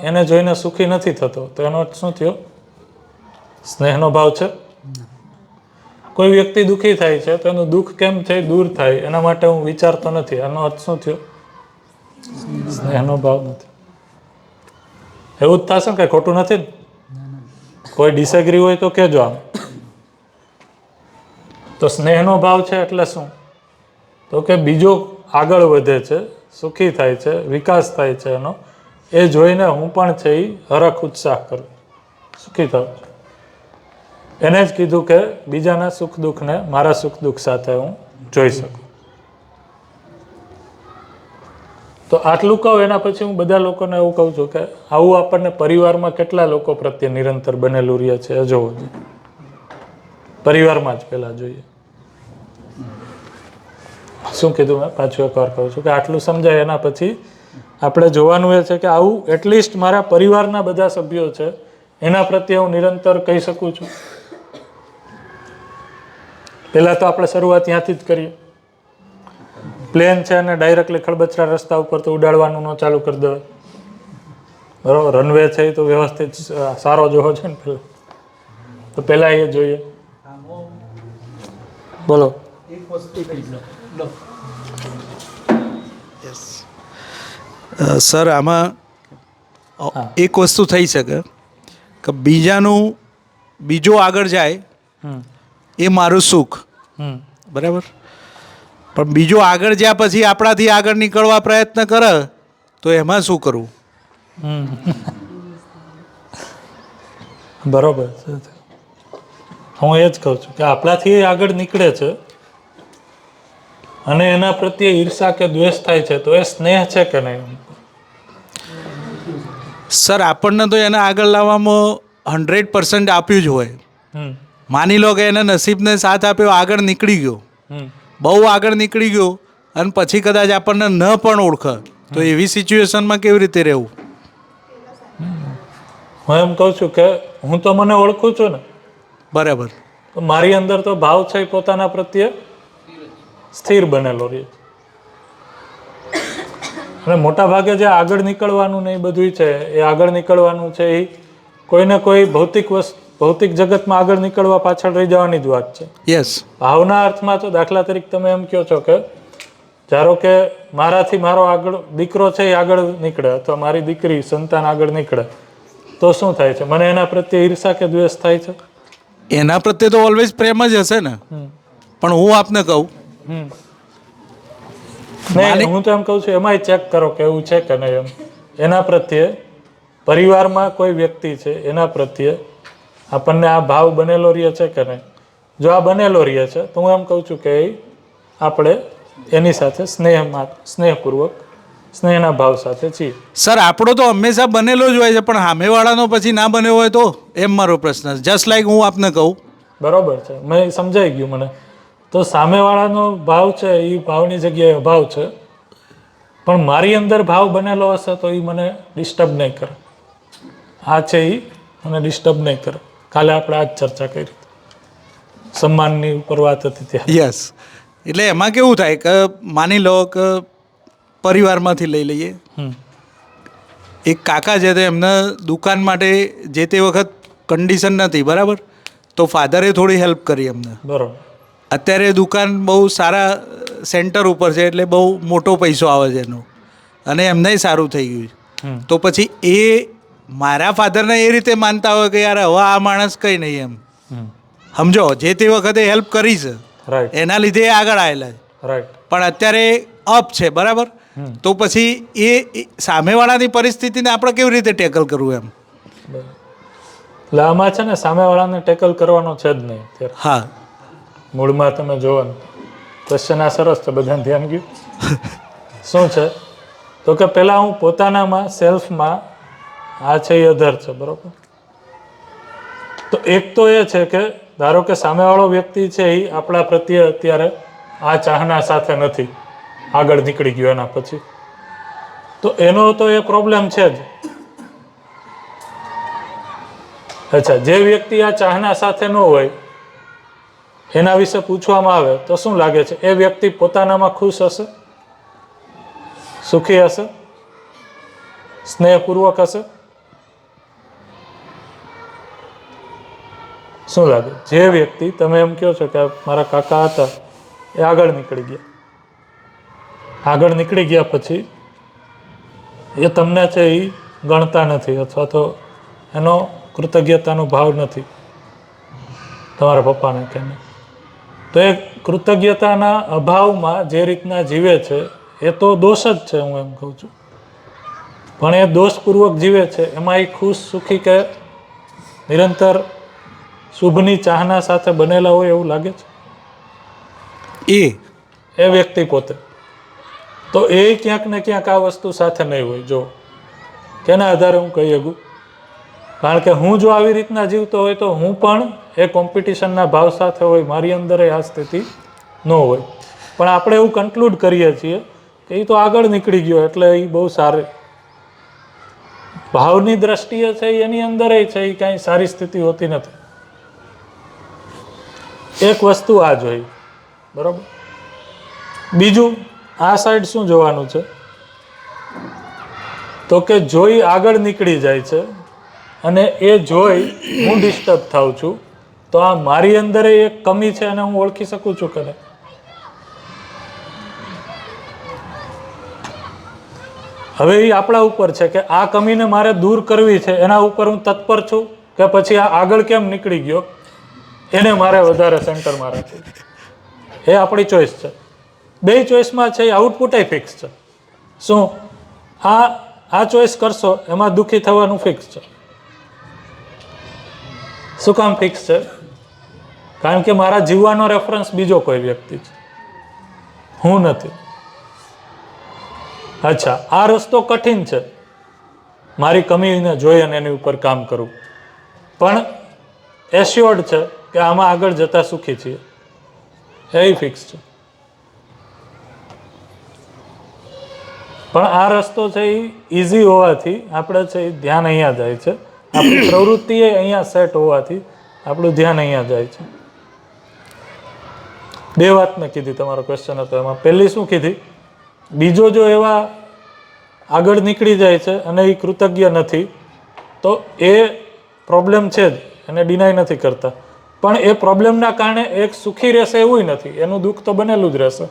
એને જોઈને સુખી નથી થતો, તો એનો અર્થ શું થયો? સ્નેહનો ભાવ છે. કોઈ વ્યક્તિ દુઃખી થાય છે તો એનું દુઃખ કેમ છે દૂર થાય એના માટે હું વિચારતો નથી, એનો અર્થ શું થયો? સ્નેહનો ભાવ નથી. એવું જ થશે ને? કે ખોટું નથી ને? કોઈ ડિસએગ્રી હોય તો કહેજો. આમ તો સ્નેહનો ભાવ છે એટલે શું? તો કે બીજો આગળ વધે છે, સુખી થાય છે, વિકાસ થાય છે એનો, એ જોઈને હું પણ છે એ હરખ ઉત્સાહ કરું, સુખી થાઉં છું. એને જ કીધું કે બીજાના સુખ દુઃખને મારા સુખ દુઃખ સાથે હું જોઈ શકું. તો આટલું કહું એના પછી હું બધા લોકોને એવું કહું છું કે આવું આપણને પરિવારમાં કેટલા લોકો પ્રત્યે નિરંતર બનેલું રહે છે એ જોવું જોઈએ. પરિવારમાં જ પહેલા જોઈએ. શું કીધું મેં? પાછું એકવાર કહું છું કે આટલું સમજાય એના પછી આપણે જોવાનું એ છે કે આવું એટલીસ્ટ મારા પરિવારના બધા સભ્યો છે એના પ્રત્યે હું નિરંતર કહી શકું છું. પહેલાં તો આપણે શરૂઆત ત્યાંથી જ કરીએ. પ્લેન છે અને ડાયરેક્ટલી ખડબચરા રસ્તા ઉપર તો ઉડાડવાનું ન ચાલુ કરી દેવાય. બરાબર? રનવે છે એ તો વ્યવસ્થિત સારો જોવો છે ને પહેલાં, તો પહેલાં એ જોઈએ. બોલો. સર, આમાં એક વસ્તુ થઈ શકે કે બીજો આગળ જાય એ મારું સુખ, બરાબર, પણ બીજો આગળ જ્યાં પછી આપણાથી આગળ નીકળવા પ્રયત્ન કરે તો એમાં શું કરવું? બરોબર છે. હું એ જ કહું છું કે આપણાથી આગળ નીકળે છે અને એના પ્રત્યે ઈર્ષા કે દ્વેષ થાય છે તો એ સ્નેહ છે કે નહીં? સર, આપણને તો એને આગળ લાવવામાં 100% આપ્યું જ હોય. માની લો કે એને નસીબને સાથ આપ્યો, આગળ નીકળી ગયો, બહુ આગળ નીકળી ગયો, અને પછી કદાચ આપણને ન પણ ઓળખે તો એવી સિચ્યુએશનમાં કેવી રીતે રહેવું? હું એમ કહું છું કે હું તો મને ઓળખું છું ને, બરાબર. તો મારી અંદર તો ભાવ છે એ પોતાના પ્રત્યે સ્થિર બનેલો રહે. અને મોટા ભાગે જે આગળ નીકળવાનું ને એ બધું છે, એ આગળ નીકળવાનું છે એ કોઈને કોઈ ભૌતિક જગતમાં આગળ નીકળવા પાછળ રહી જવાની જ વાત છે. યસ. ભાવના અર્થમાં તો દાખલા તરીકે તમે એમ કહો છો કે ધારો કે મારાથી મારો આગળ દીકરો છે એ આગળ નીકળે અથવા મારી દીકરી સંતાન આગળ નીકળે તો શું થાય છે? મને એના પ્રત્યે ઈર્ષા કે દ્વેષ થાય છે? એના પ્રત્યે તો ઓલવેઝ પ્રેમ જ હશે ને. પણ હું આપને કહું, નહીં, હું તો એમ કહું છું એમાંય ચેક કરો કે એવું છે કે નહીં એમ. એના પ્રત્યે પરિવારમાં કોઈ વ્યક્તિ છે એના પ્રત્યે આપણને આ ભાવ બનેલો રહે છે કે નહીં? જો આ બનેલો રહે છે તો હું એમ કહું છું કે આપણે એની સાથે સ્નેહપૂર્વક સ્નેહના ભાવ સાથે છીએ. સર, આપણો તો હંમેશા બનેલો જ હોય છે, પણ સામેવાળાનો પછી ના બન્યો હોય તો? એમ મારો પ્રશ્ન છે. જસ્ટ લાઈક હું આપને કહું, બરોબર છે, મેં સમજાઈ ગયું મને. તો સામેવાળાનો ભાવ છે એ ભાવની જગ્યાએ અભાવ છે, પણ મારી અંદર ભાવ બનેલો હશે તો એ મને ડિસ્ટર્બ નહીં કરે. આ છે એ મને ડિસ્ટર્બ નહીં કરે. કાલે આપણે આ જ ચર્ચા કરી, સન્માનની ઉપર વાત હતી ત્યાં. યસ. એટલે એમાં કેવું થાય કે માની લો કે પરિવારમાંથી લઈ લઈએ, એક કાકા છે તો એમને દુકાન માટે જે તે વખત કન્ડિશન નથી, બરાબર, તો ફાધરે થોડી હેલ્પ કરી એમને. બરોબર. અત્યારે દુકાન બહુ સારા સેન્ટર ઉપર છે એટલે બહુ મોટો પૈસો આવે છે એનો, અને એમને સારું થઈ ગયું. તો પછી એ મારા ફાધરને એ રીતે માનતા હોય કે યાર હવે આ માણસ કંઈ નહીં એમ, સમજો, જે તે વખતે હેલ્પ કરી છે રાઈટ, એના લીધે એ આગળ આવેલા છે, રાઈટ. પણ અત્યારે અપ છે, બરાબર, તો પછી એ સામેવાળાની પરિસ્થિતિને આપણે કેવી રીતે ટેકલ કરવું એમ? એટલે આમાં છે ને સામેવાળાને ટેકલ કરવાનો છે જ નહીં અત્યારે. હા, મૂળમાં તમે જોવો ને, ક્વેશ્ચન આ સરસ છે, બધાને ધ્યાન ગયું. શું છે તો કે પહેલાં હું પોતાનામાં સેલ્ફમાં આ છે એ અધર છે, બરોબર. તો એક તો એ છે કે ધારો કે સામેવાળો વ્યક્તિ છે એ આપણા પ્રત્યે અત્યારે આ ચાહના સાથે નથી, આગળ નીકળી ગયો એના પછી, તો એનો તો એ પ્રોબ્લેમ છે જ. અચ્છા, જે વ્યક્તિ આ ચાહના સાથે ન હોય એના વિશે પૂછવામાં આવે તો શું લાગે છે? એ વ્યક્તિ પોતાનામાં ખુશ હશે, સુખી હશે, સ્નેહપૂર્વક હશે? શું લાગે? જે વ્યક્તિ તમે એમ કહો છો કે મારા કાકા હતા એ આગળ નીકળી ગયા પછી એ તમને છે એ ગણતા નથી અથવા તો એનો કૃતજ્ઞતાનો ભાવ નથી તમારા પપ્પાને કે નહીં, તો એ કૃતજ્ઞતાના અભાવમાં જે રીતના જીવે છે એ તો દોષ જ છે, હું એમ કહું છું. પણ એ દોષપૂર્વક જીવે છે એમાં એ ખુશ, સુખી કે નિરંતર શુભની ચાહના સાથે બનેલા હોય એવું લાગે છે એ વ્યક્તિ પોતે? તો એ ક્યાંક ને ક્યાંક આ વસ્તુ સાથે નહીં હોય. જો કેના આધારે હું કહી શકું? કારણ કે હું જો આવી રીતના જીવતો હોય તો હું પણ એ કોમ્પિટિશનના ભાવ સાથે હોય, મારી અંદર આ સ્થિતિ ન હોય. પણ આપણે એવું કન્ક્લુડ કરીએ છીએ કે એ તો આગળ નીકળી ગયો એટલે એ બહુ સારી ભાવની દ્રષ્ટિએ છે, એની અંદર છે એ કાંઈ સારી સ્થિતિ હોતી નથી. એક વસ્તુ આ જોઈ, બરાબર. બીજું આ સાઈડ શું જોવાનું છે તો કે જોઈ આગળ નીકળી જાય છે અને એ જોઈ હું ડિસ્ટર્બ થાઉં છું, તો આ મારી અંદર એક કમી છે અને હું ઓળખી શકું છું કે નહીં? હવે એ આપણા ઉપર છે કે આ કમીને મારે દૂર કરવી છે, એના ઉપર હું તત્પર છું કે પછી આ આગળ કેમ નીકળી ગયો એને મારે વધારે સેન્ટરમાં રાખવું, એ આપણી ચોઈસ છે. બે ચોઈસમાં છે એ આઉટપુટ ફિક્સ છે. શું આ ચોઈસ કરશો એમાં દુઃખી થવાનું ફિક્સ છે. શું કામ ફિક્સ છે? કારણ કે મારા જીવવાનો રેફરન્સ બીજો કોઈ વ્યક્તિ છે, હું નથી. અચ્છા, આ રસ્તો કઠિન છે, મારી કમીને જોઈ અને એની ઉપર કામ કરવું, પણ એશ્યોર્ડ છે કે આમાં આગળ જતા સુખી છીએ, એ ફિક્સ છે. પણ આ રસ્તો છે એ ઇઝી હોવાથી આપણે છે એ ધ્યાન અહીંયા જાય છે, આપણી પ્રવૃત્તિ એ અહીંયા સેટ હોવાથી આપણું ધ્યાન અહીંયા જાય છે. બે વાત મેં કીધી, તમારો ક્વેશ્ચન હતો એમાં પહેલી શું કીધી, બીજો જો એવા આગળ નીકળી જાય છે અને એ કૃતજ્ઞ નથી તો એ પ્રોબ્લેમ છે જ, એને ડિનાય નથી કરતા, પણ એ પ્રોબ્લેમના કારણે એક સુખી રહેશે એવું નથી, એનું દુઃખ તો બનેલું જ રહેશે.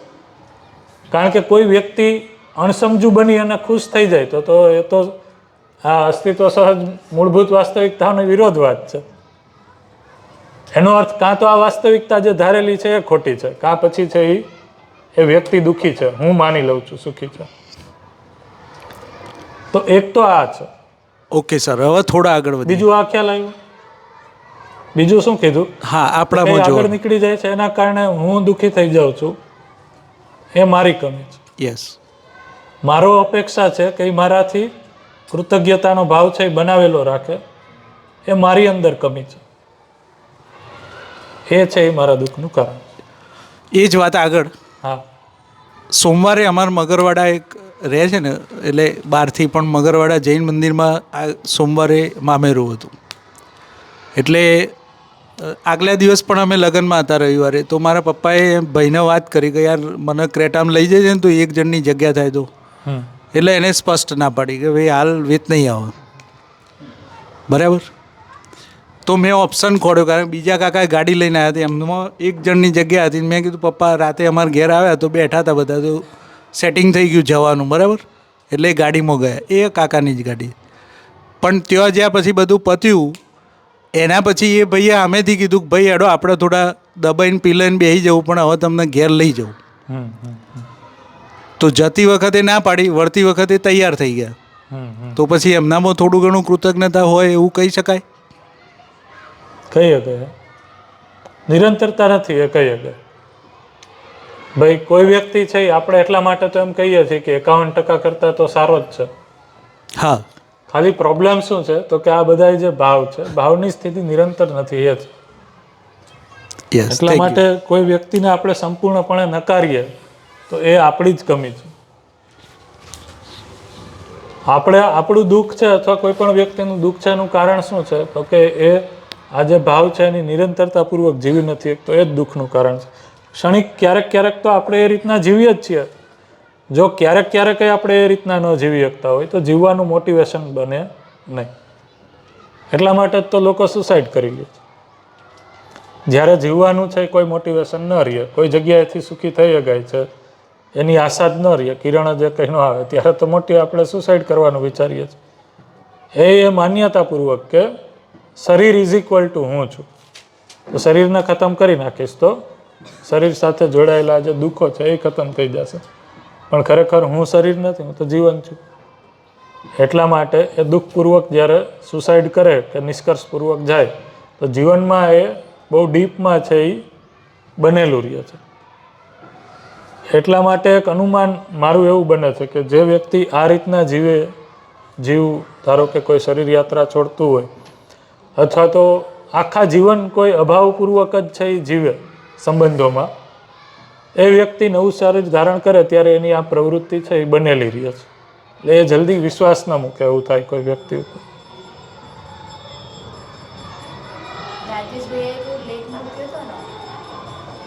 કારણ કે કોઈ વ્યક્તિ અણસમજુ બની અને ખુશ થઈ જાય તો એ તો આ અસ્તિત્વ સહજ મૂળભૂત વાસ્તવિકતાનો વિરોધવાદ છે. એનો અર્થ કાં તો આ વાસ્તવિકતા જે ધારેલી છે એ ખોટી છે, કાં પછી છે એ વ્યક્તિ દુઃખી છે, હું માની લઉં છું સુખી છે. તો એક તો આ છે. ઓકે સર, હવે થોડા આગળ વધીએ. બીજું આ ખ્યાલ આવ્યો? બીજું શું કીધું? હા, આપણામાં જો આગળ નીકળી જાય છે એના કારણે હું દુઃખી થઈ જાઉં છું, એ મારી કમી છે. યસ, મારો અપેક્ષા છે કે એ મારાથી કૃતજ્ઞતાનો ભાવ છે એ બનાવેલો રાખે, એ મારી અંદર કમી છે, એ છે એ મારા દુઃખનું કારણ. એ જ વાત આગળ. હા, સોમવારે અમારા મગરવાડા એક રહે છે ને, એટલે બહારથી પણ મગરવાડા જૈન મંદિરમાં આ સોમવારે મામેરું હતું. એટલે આગલા દિવસ પણ અમે લગ્નમાં હતા રવિવારે, તો મારા પપ્પાએ ભાઈને વાત કરી કે યાર મને ક્રેટામાં લઈ જજે ને તો એક જણની જગ્યા થાય તો. એટલે એને સ્પષ્ટ ના પાડી કે ભાઈ હાલ વેત નહીં આવે, બરાબર. તો મેં ઓપ્શન ખોડ્યો, કારણ બીજા કાકાએ ગાડી લઈને આવ્યા હતા, એમમાં એક જણની જગ્યા હતી. મેં કીધું પપ્પા રાતે અમારા ઘેર આવ્યા તો બેઠા હતા બધા, તો સેટિંગ થઈ ગયું જવાનું, બરાબર. એટલે ગાડીમાં ગયા, એ કાકાની જ ગાડી. પણ ત્યાં જ્યાં પછી બધું પત્યું એના પછી એ ભાઈએ આમેથી કીધું કે ભાઈ હેડો આપણે થોડા દબાઈને પીલાઈને બેસી જવું, પણ હવે તમને ઘેર લઈ જવું. તો જતી વખતે ના પાડી, વળતી વખતે તૈયાર થઈ ગયા. તો પછી એમનામાં થોડું ઘણું કૃતજ્ઞતા હોય એવું કહી શકાય? કહી શકે. નિરંતરતા નથી એ કહી શકે. ભાઈ કોઈ વ્યક્તિ છે આપણે એટલા માટે તો એમ કહીએ છીએ કે 51% કરતાં તો સારો જ છે. હા, ખાલી પ્રોબ્લેમ શું છે તો કે આ બધા જે ભાવ છે, ભાવની સ્થિતિ નિરંતર નથી, એ જ. યસ, એટલા માટે કોઈ વ્યક્તિને આપણે સંપૂર્ણપણે નકારીએ તો એ આપણી જ કમી છે. આપણું દુઃખ છે અથવા કોઈ પણ વ્યક્તિનું દુઃખ છે એનું કારણ શું છે તો કે એ આ જે ભાવ છે એની નિરંતરતાપૂર્વક જીવી નથી, તો એ જ દુઃખનું કારણ છે. ક્ષણિક ક્યારેક તો આપણે એ રીતના જીવીએ જ છીએ. જો ક્યારેક આપણે એ રીતના ન જીવી શકતા હોય તો જીવવાનું મોટિવેશન બને નહીં. એટલા માટે જ તો લોકો સુસાઇડ કરી લે છે. જ્યારે જીવવાનું છે કોઈ મોટિવેશન ન રહે, કોઈ જગ્યાએથી સુખી થઈ શકાય છે એની આશા જ ન રહે, કિરણ જ કંઈ ન આવે, ત્યારે તો મોટી આપણે સુસાઇડ કરવાનું વિચારીએ છીએ. એ માન્યતાપૂર્વક કે શરીર ઇઝ ઇક્વલ ટુ હું છું, તો શરીરને ખતમ કરી નાખીશ તો શરીર સાથે જોડાયેલા જે દુઃખો છે એ ખતમ થઈ જશે. પણ ખરેખર હું શરીર નથી, હું તો જીવન છું. એટલા માટે એ દુઃખપૂર્વક જ્યારે સુસાઇડ કરે કે નિષ્કર્ષપૂર્વક જાય તો જીવનમાં એ બહુ ડીપમાં છે એ બનેલું રહે છે. એટલા માટે એક અનુમાન મારું એવું બને છે કે જે વ્યક્તિ આ રીતના ધારો કે કોઈ શરીર યાત્રા છોડતું હોય અથવા તો આખા જીવન કોઈ અભાવપૂર્વક જ છે એ જીવે સંબંધોમાં, એ વ્યક્તિ નવું શરીર ધારણ કરે ત્યારે એની આ પ્રવૃત્તિ છે એ બનેલી રહે છે. એટલે એ જલ્દી વિશ્વાસ ન મૂકે એવું થાય કોઈ વ્યક્તિ ઉપર. રાજેશભાઈએ એક લેખ મૂક્યો હતો ને,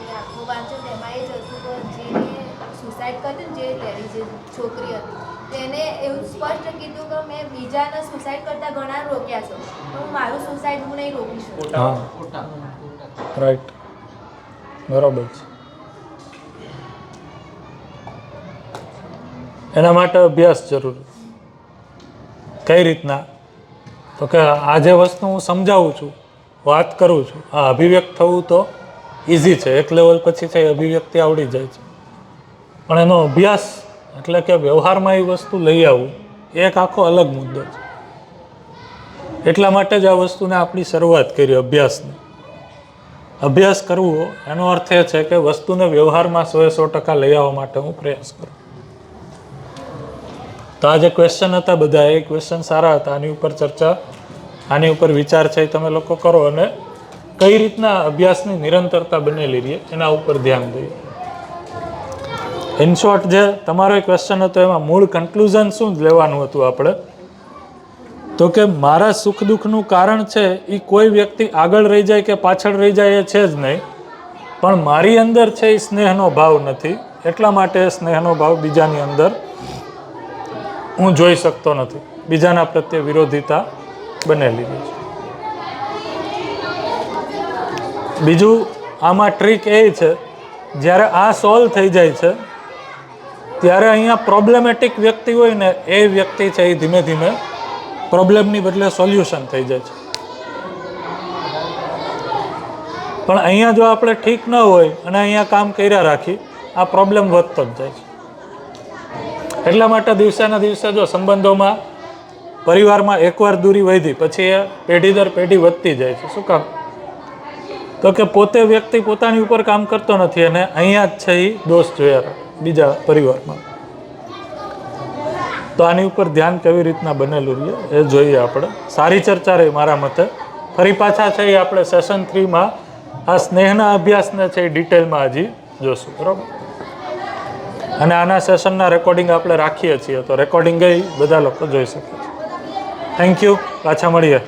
એ આખું વાંચ્યો તેમાં એ જ હતું કે જેને સુસાઇડ કર્યું ને, જે લેડીઝ છોકરી હતી તેને એવું સ્પષ્ટ કીધું કે મેં બીજાને સુસાઇડ કરતા ઘણા રોક્યા છે, પણ હું મારું સુસાઇડ હું નહીં રોકી શકું. હા, રાઈટ, બરાબર છે. એના માટે અભ્યાસ જરૂરી. કઈ રીતના? તો કે આ જે વસ્તુ હું સમજાવું છું, વાત કરું છું, આ અભિવ્યક્ત થવું તો ઇઝી છે, એક લેવલ પછી છે અભિવ્યક્તિ આવડી જાય છે, પણ એનો અભ્યાસ એટલે કે વ્યવહારમાં એ વસ્તુ લઈ આવવું એ એક આખો અલગ મુદ્દો છે. એટલા માટે જ આ વસ્તુને આપણી શરૂઆત કરી અભ્યાસની. અભ્યાસ કરવો એનો અર્થ એ છે કે વસ્તુને વ્યવહારમાં 100% લઈ આવવા માટે હું પ્રયાસ કરું. તો આ જે ક્વેશ્ચન હતા બધા એ ક્વેશ્ચન સારા હતા. આની ઉપર ચર્ચા, આની ઉપર વિચાર છે એ તમે લોકો કરો અને કઈ રીતના અભ્યાસની નિરંતરતા બનેલી રહે એના ઉપર ધ્યાન દઈએ. ઇન શોર્ટ જે તમારો ક્વેશ્ચન હતો એમાં મૂળ કન્ક્લુઝન શું લેવાનું હતું આપણે? તો કે મારા સુખ દુઃખનું કારણ છે એ કોઈ વ્યક્તિ આગળ રહી જાય કે પાછળ રહી જાય એ છે જ નહીં, પણ મારી અંદર છે એ સ્નેહનો ભાવ નથી, એટલા માટે સ્નેહનો ભાવ બીજાની અંદર હું જોઈ શકતો નથી, બીજાના પ્રત્યે વિરોધિતા બનેલી છે. બીજું આમાં ટ્રીક એ છે, જ્યારે આ સોલ્વ થઈ જાય છે ત્યારે અહીંયા પ્રોબ્લેમેટિક વ્યક્તિ હોય ને એ વ્યક્તિ છે એ ધીમે ધીમે પ્રોબ્લેમની બદલે સોલ્યુશન થઈ જાય છે. પણ અહીંયા જો આપણે ઠીક ન હોય અને અહીંયા કામ કર્યા રાખી, આ પ્રોબ્લેમ વધતો જ જાય છે. એટલા માટે દિવસેના દિવસે જો સંબંધોમાં, પરિવારમાં એકવાર દૂરી વધી પછી એ પેઢી દર પેઢી વધતી જાય છે. શું કામ? તો કે પોતે વ્યક્તિ પોતાની ઉપર કામ કરતો નથી અને અહીંયા જ છે એ દોષ જોયા બીજા પરિવારમાં. તો આની ઉપર ધ્યાન કેવી રીતના બનેલું રહે એ જોઈએ આપણે. સારી ચર્ચા રહી મારા મતે. ફરી પાછા છે એ આપણે સેશન 3માં આ સ્નેહના અભ્યાસને છે એ ડિટેલમાં હજી જોશું, બરાબર? અને આના સેશનના રેકોર્ડિંગ આપણે રાખીએ છીએ, તો રેકોર્ડિંગ બધા લોકો જોઈ શકે છે. Thank you. પાછા મળીએ.